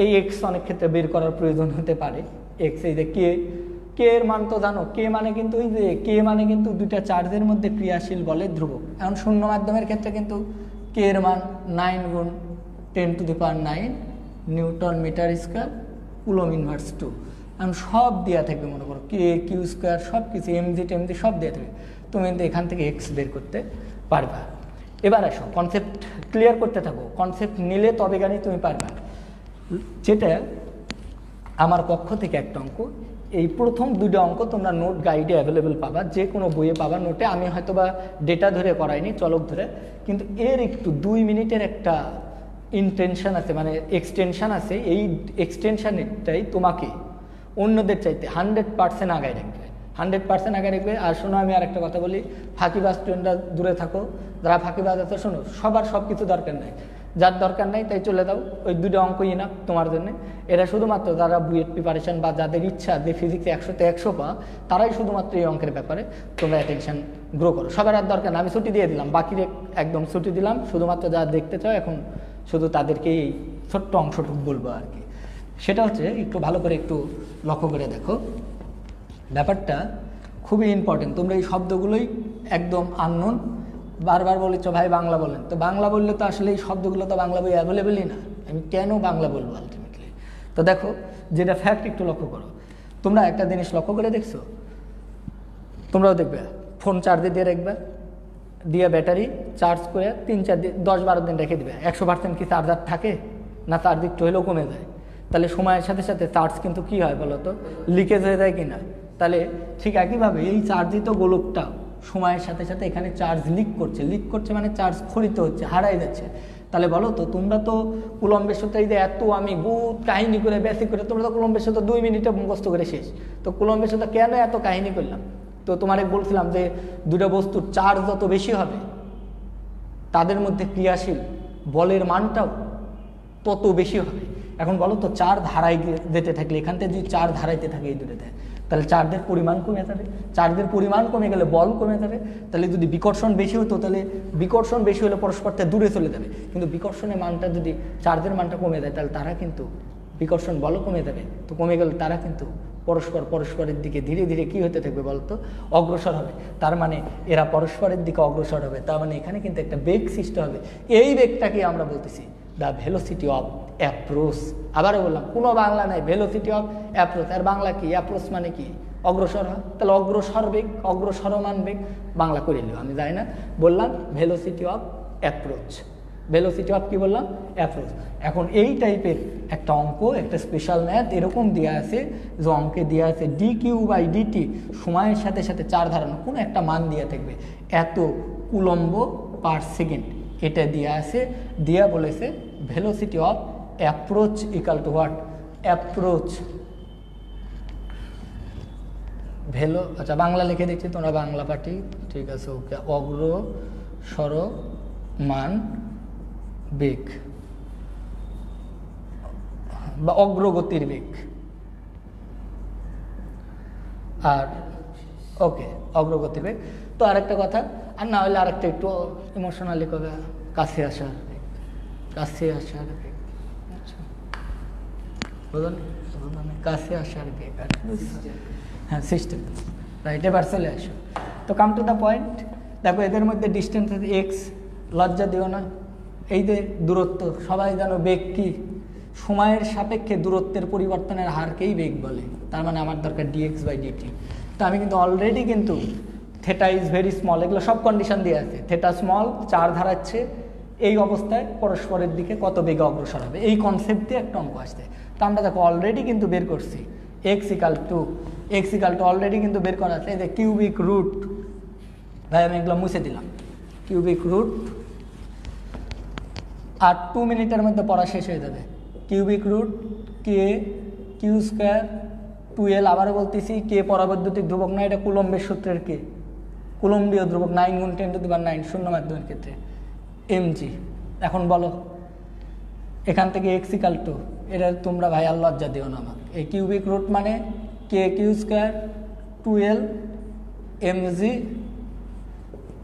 এই এক্স অনেক ক্ষেত্রে বের করার প্রয়োজন হতে পারে। এক্স এই যে কে এর মান তো জানো, কে মানে কিন্তু ওই যে কে মানে কিন্তু দুইটা চার্জের মধ্যে ক্রিয়াশীল বলের ধ্রুবক। এখন শূন্য মাধ্যমের ক্ষেত্রে কিন্তু কে এর মান 9 গুণ 10⁹ newton metre square coulomb inverse 2। এখন সব দেওয়া থাকবে, মনে করো কে কিউ স্কোয়ার সব কিছু এমজি টেমজি সব দেওয়া থাকবে, তুমি কিন্তু এখান থেকে এক্স বের করতে পারবা। এবার আসো কনসেপ্ট ক্লিয়ার করতে থাকো, কনসেপ্ট নিলে তবে গানি তুমি পারবা। যেটা আমার পক্ষ থেকে একটা অঙ্ক, এই প্রথম দুটো অঙ্ক তোমরা নোট গাইডে অ্যাভেলেবেল পাবা, যে কোনো বইয়ে পাবা নোটে। আমি হয়তো বা ডেটা ধরে করাইনি, চলক ধরে, কিন্তু এর একটু 2 মিনিটের একটা ইনটেনশন আছে, মানে এক্সটেনশন আছে। এই এক্সটেনশনটাই তোমাকে অন্যদের চাইতে 100% আগায় রাখবে, 100% আগায় রাখবে। আর শোনো, আমি আর একটা কথা বলি, ফাঁকিবাজ স্টুডেন্টরা দূরে থাকো। যারা ফাঁকিবাজ আছে শোনো, সবার সব কিছু দরকার নাই, যার দরকার নাই তাই চলে দাও, ওই দুটো অঙ্কই না তোমার জন্য। এরা শুধুমাত্র যারা বুয়েট প্রিপারেশন বা যাদের ইচ্ছা যে ফিজিক্সে 100-তে 100 পাওয়া, তারাই শুধুমাত্র এই অঙ্কের ব্যাপারে তোমরা অ্যাটেনশন গ্রো করো। সবার আর দরকার না, আমি ছুটি দিয়ে দিলাম, বাকি একদম ছুটি দিলাম। শুধুমাত্র যারা দেখতে চাও এখন শুধু তাদেরকে এই ছোট্ট অংশটুকু বলবো আর কি। সেটা হচ্ছে একটু ভালো করে একটু লক্ষ্য করে দেখো, ব্যাপারটা খুবই ইম্পর্টেন্ট। তোমরা এই শব্দগুলোই একদম আননোন, বারবার বলেছ ভাই বাংলা বলেন, তো বাংলা বললে তো আসলে এই শব্দগুলো তো বাংলা বই অ্যাভেলেবেলই না, আমি কেন বাংলা বলবো আলটিমেটলি। তো দেখো, যেটা ফ্যাক্ট একটু লক্ষ্য করো। তোমরা একটা জিনিস লক্ষ্য করে দেখছো, তোমরাও দেখবে, ফোন চার্জে দিয়ে রাখবে, দিয়ে ব্যাটারি চার্জ করে 3-4 দিন 10-12 দিন রেখে দেবে। 100% কি চার্জার থাকে না, চার্জ একটু হলেও কমে যায়। তাহলে সময়ের সাথে সাথে চার্জ কিন্তু কি হয় বলো তো, লিকেজ হয়ে যায় কিনা। তাহলে ঠিক একইভাবে এই চার্জিত গোলকটা সময়ের সাথে সাথে এখানে চার্জ লিক করছে মানে চার্জ খরিত হচ্ছে, হারাই যাচ্ছে। তাহলে বলো তো, তোমরা তো কুলম্বের সূত্রে এই যে এত আমি বহুত কাহিনী করে বেসিক করে, তোমরা তো কুলম্বের সূত্র 2 মিনিটে মুখস্থ করে শেষ। তো কুলম্বের সূত্র কেন এত কাহিনী করলাম? তো তোমারে বলছিলাম যে দুটো বস্তুর চার্জ যত বেশি হবে, তাদের মধ্যে ক্রিয়াশীল বলের মানটাও তত বেশি হবে। এখন বলো তো, চার্জ হারাই যেতে থাকলে, এখান থেকে যদি চার্জ হারাইতে থাকে এই দুটোতে, তাহলে চার্জের পরিমাণ কমে যাবে। চার্জের পরিমাণ কমে গেলে বল কমে যাবে। তাহলে যদি বিকর্ষণ বেশি হতো, তাহলে বিকর্ষণ বেশি হলে পরস্পর থেকে দূরে চলে যাবে। কিন্তু বিকর্ষণের মানটা যদি চার্জের মানটা কমে যায়, তাহলে তারা কিন্তু বিকর্ষণ বলও কমে যাবে। তো কমে গেলে তারা কিন্তু পরস্পরের দিকে ধীরে ধীরে কি হতে থাকবে বলতো, অগ্রসর হবে। তার মানে এরা পরস্পরের দিকে অগ্রসর হবে, তার মানে এখানে কিন্তু একটা বেগ সৃষ্টি হবে। এই বেগটাকে আমরা বলতেছি দ্য ভেলোসিটি অফ অ্যাপ্রোচ। আবারও বললাম, কোনো বাংলা নাই, ভেলোসিটি অফ অ্যাপ্রোচ। আর বাংলা কি? অ্যাপ্রোচ মানে কি? অগ্রসর হয়। তাহলে অগ্রসর বেগ, অগ্রসরমান বেগ বাংলা করে নিল, আমি জানি না। বললাম velocity of approach, velocity of কি বললাম? অ্যাপ্রোচ। এখন এই টাইপের একটা অঙ্ক, একটা স্পেশাল ম্যাথ এরকম দেওয়া আছে, যে অঙ্কে দেওয়া আছে dq/dt সময়ের সাথে সাথে চার ধারণ কোনো একটা মান দেওয়া থাকবে, এত কুলম্ব পার সেকেন্ড। এটা দেওয়া আছে, দেওয়া বলেছে velocity of approach equal to what? Approach velo, আচ্ছা বাংলা লিখে দিচ্ছি, তোমরা বাংলা পাঠি, ঠিক আছে, ওকে। অগ্রসরমান বেগ বা অগ্রগতির বেগ, আর ওকে অগ্রগতির বেগ। তো আরেকটা কথা, আর না হলে আরেকটা একটু ইমোশনালি কবে, কাছে আসার বেগ, কাছে আসার বেগ, আচ্ছা বুঝলেন, কাছে আসার বেগ। হ্যাঁ, সিস্টেম, রাইট। এবার চলে আসো, তো কাম টু দ্য পয়েন্ট। দেখো, এদের মধ্যে ডিস্টেন্স আছে এক্স, লজ্জা দিও না। এই যে দূরত্ব, সবাই জানো বেগ কি? সময়ের সাপেক্ষে দূরত্বের পরিবর্তনের হারকেই বেগ বলে। তার মানে আমার দরকার dx/dt। তো আমি কিন্তু অলরেডি কিন্তু থেটা ইজ ভেরি স্মল, এগুলো সব কন্ডিশন দিয়ে আছে। থেটা স্মল, চার ধারাচ্ছে, এই অবস্থায় পরস্পরের দিকে কত বেগে অগ্রসর হবে, এই কনসেপ্ট দিয়ে একটা অঙ্ক আসছে। তো আমরা দেখো অলরেডি কিন্তু বের করছি x ইকাল টু অলরেডি কিন্তু বের করা আছে, এই যে কিউবিক রুট, ভাই আমি এগুলো মুছে দিলাম, কিউবিক রুট, আর 2 মিনিটের মধ্যে পড়া শেষ হয়ে যাবে। কিউবিক রুট কে কিউ স্কোয়ার 2l, আবারও বলতেছি কে পরাবৈদ্যুতিক ধ্রুবক না, এটা কুলম্বের সূত্রের কে, কুলম্বীয় ধ্রুবক, 9 × 10⁹ শূন্য মাধ্যমের ক্ষেত্রে mg। এখন বলো এখান থেকে x ইকাল টু, এটা তোমরা ভাই আর লজ্জা দিও না আমাকে, এই কিউবিক রুট মানে কে কিউ স্কোয়ার 2l mg,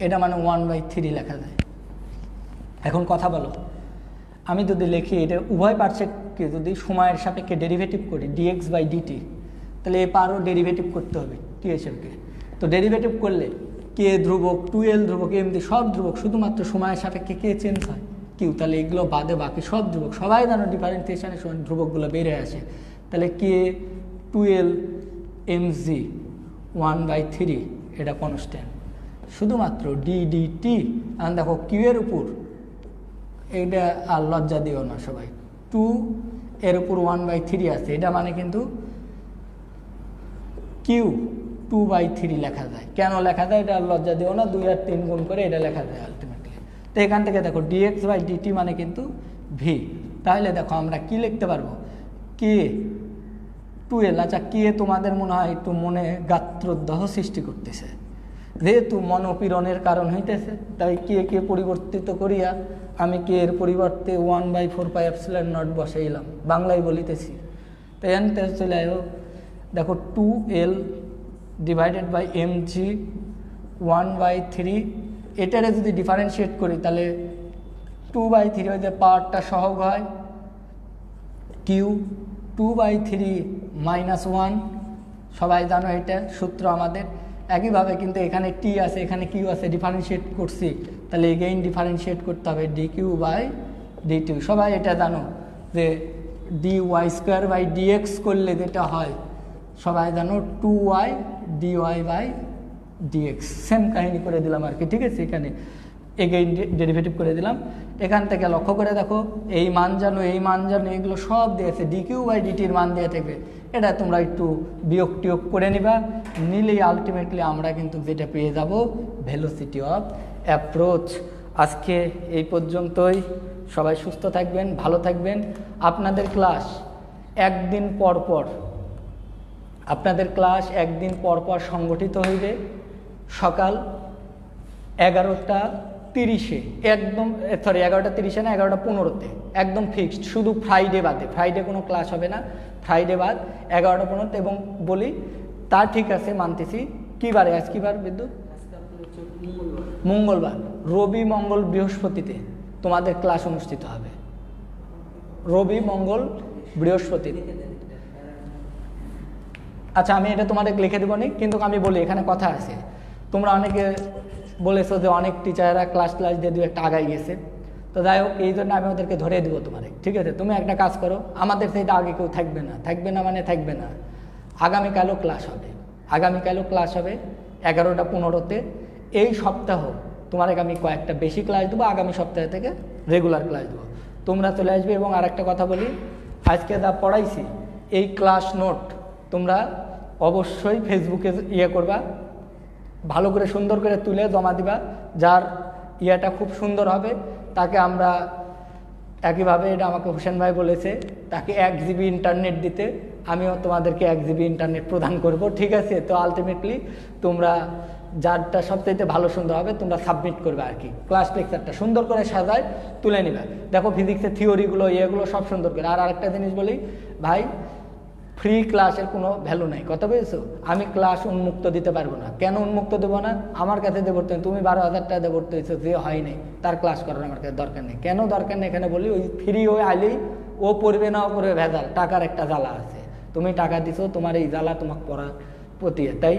এটা মানে 1/3 লেখা যায়। এখন কথা বলো, আমি যদি লিখি এটা উভয় পার্শ্বকে যদি সময়ের সাপেক্ষে ডেরিভেটিভ করি dx/dt, তাহলে এ পারও ডেরিভেটিভ করতে হবে টিএসএফকে। তো ডেরিভেটিভ করলে কে ধ্রুবক, 2l ধ্রুবক, mg সব ধ্রুবক, শুধুমাত্র সময়ের সাপেক্ষে কে চেঞ্জ হয়, কিউ, তাহলে এগুলো বাদে বাকি সব ধ্রুবক, সবাই জানো ডিফারেন্সিয়েশনের সময় ধ্রুবকগুলো বেড়ে আসে। তাহলে কে 12 mg 1/3 এটা কনস্ট্যান্ট, শুধুমাত্র ddt। আর দেখো কিউ এর উপর এইটা আর লজ্জা দিও না সবাই, 2 এর উপর 1/3 আছে, এটা মানে কিন্তু কিউ 2/3 লেখা যায়। কেন লেখা যায় এটা আর লজ্জা দিও না, 2 আর 3 গুণ করে এটা লেখা যায় আলটিমেটলি। তো এখান থেকে দেখো dx/dt মানে কিন্তু ভি। তাহলে দেখো আমরা কি লিখতে পারবো, কে 2l। আচ্ছা কে তোমাদের মনে হয় একটু মনে গাত্রোদ্দাহ সৃষ্টি করতেছে, যেহেতু মনোপীড়নের কারণ হইতেছে, তাই কে পরিবর্তিত করিয়া আমি কে এর পরিবর্তে 1/4πε0 বসাইলাম, বাংলায় বলিতেছি। তাই আনতে চলে আয়ো, দেখো 2l ডিভাইডেড বাই mg 1/3, এটারে যদি ডিফারেন্সিয়েট করি তাহলে 2/3 হয়ে যায়, পাওয়ারটা সহগ হয়, কিউ 2/3 - 1, সবাই জানো এটা সূত্র আমাদের। একইভাবে কিন্তু এখানে টি আছে, এখানে কিউ আছে, ডিফারেন্সিয়েট করছি, তাহলে এগেইন ডিফারেন্সিয়েট করতে হবে dq/dt। সবাই এটা জানো যে dy² করলে যেটা হয়, সবাই জানো 2y dy/dx। সেম কাহিনী করে দিলাম আর কি, ঠিক আছে। এখানে এগেইন ডেরিভেটিভ করে দিলাম। এখান থেকে লক্ষ্য করে দেখো, এই মান জানো, এই মান জানো, এগুলো সব দিয়েছে, dq/dt এর মান দিয়ে থাকবে। এটা তোমরা একটু বিয়োগ টিয়োগ করে নিবা, নিলেই আলটিমেটলি আমরা কিন্তু যেটা পেয়ে যাব ভেলোসিটি অফ অ্যাপ্রোচ। আজকে এই পর্যন্তই, সবাই সুস্থ থাকবেন, ভালো থাকবেন। আপনাদের ক্লাস একদিন পর পর সংগঠিত হইবে সকাল 11:30-এ, একদম 11:30 না 11:15-তে, একদম ফিক্সড। শুধু ফ্রাইডে বাদে, ফ্রাইডে কোনো ক্লাস হবে না, ফ্রাইডে বাদ 11:15-তে। এবং বলি তা ঠিক আছে, মানতেছি। কী বারে আজ, কী বার বিদ্যুৎ? মঙ্গলবার। রবি মঙ্গল বৃহস্পতিতে তোমাদের ক্লাস অনুষ্ঠিত হবে, রবি মঙ্গল বৃহস্পতিতে। আচ্ছা আমি এটা তোমাদের লিখে দেবো নি, কিন্তু আমি বলি এখানে কথা আছে। তোমরা অনেকে বলেছো যে অনেক টিচাররা ক্লাস দিয়ে 2-1টা আগাই গেছে, তো যাই হোক এই জন্য আমি ওদেরকে ধরে দেবো তোমাদের, ঠিক আছে। তুমি একটা কাজ করো, আমাদের সেইটা আগে কেউ থাকবে না, মানে থাকবে না। আগামীকালও ক্লাস হবে, 11:15-তে। এই সপ্তাহ তোমার আমি কয়েকটা বেশি ক্লাস দেবো, আগামী সপ্তাহ থেকে রেগুলার ক্লাস দেবো, তোমরা চলে আসবে। এবং আরেকটা কথা বলি, আজকে যা পড়াইছি এই ক্লাস নোট তোমরা অবশ্যই ফেসবুকে করবা, ভালো করে সুন্দর করে তুলে জমা দিবা। যার ইয়েটা খুব সুন্দর হবে তাকে আমরা, একইভাবে এটা আমাকে হোসেন ভাই বলেছে, তাকে 1 GB ইন্টারনেট দিতে, আমিও তোমাদেরকে 1 GB ইন্টারনেট প্রদান করব, ঠিক আছে। তো আলটিমেটলি তোমরা যারটা সবচাইতে ভালো সুন্দর হবে তোমরা সাবমিট করবে আর কি। ক্লাস লেকচারটা সুন্দর করে সাজায় তুলে নিবে। দেখো ফিজিক্সের থিওরিগুলো এগুলো সব সুন্দর করে। আর আরেকটা জিনিস বলি ভাই, ফ্রি ক্লাসের কোনো ভ্যালু নাই, কথা বলছো। আমি ক্লাস উন্মুক্ত দিতে পারবো না। কেন উন্মুক্ত দেবো না? আমার কাছে দিয়ে ভর্তি, তুমি 12,000 টাকা দিয়ে ভর্তি হয়েছো, যে হয়নি তার ক্লাস করার আমার কাছে দরকার নেই। কেন দরকার নেই এখানে বলি, ওই ফ্রি হয়ে আইলেই ও পড়বে না, পড়বে ভেজাল, টাকার একটা জ্বালা আছে। তুমি টাকা দিছো, তোমার এই জ্বালা তোমাকে পড়ার প্রতি। তাই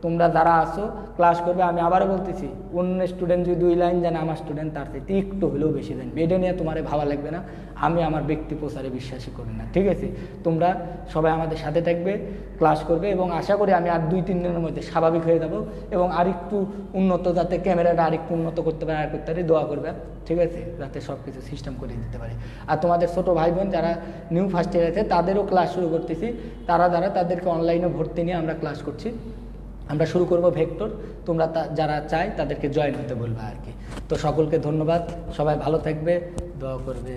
তোমরা যারা আসো ক্লাস করবে, আমি আবারও বলতেছি, অন্য স্টুডেন্ট যদি 2 লাইন জানে, আমার স্টুডেন্ট তার থেকে একটু হলেও বেশি জানবে। এটা নিয়ে তোমার ভাবা লাগবে না, আমি আমার ব্যক্তি প্রচারে বিশ্বাসী করি না, ঠিক আছে। তোমরা সবাই আমাদের সাথে থাকবে, ক্লাস করবে, এবং আশা করি আমি আর 2-3 দিনের মধ্যে স্বাভাবিক হয়ে যাব, এবং আরেকটু উন্নত, যাতে ক্যামেরাটা আরেকটু উন্নত করতে পারে, আর করতে পারি, দোয়া করবে, ঠিক আছে, যাতে সব কিছু সিস্টেম করে দিতে পারি। আর তোমাদের ছোটো ভাই বোন যারা নিউ ফার্স্ট ইয়ার আছে তাদেরও ক্লাস শুরু করতেছি, তাদেরকে অনলাইনে ভর্তি নিয়ে আমরা ক্লাস করছি। আমরা শুরু করব ভেক্টর, তোমরা যারা চাই তাদেরকে জয়েন হতে বলবে আর কি। তো সকলকে ধন্যবাদ, সবাই ভালো থাকবে, দোয়া করবে।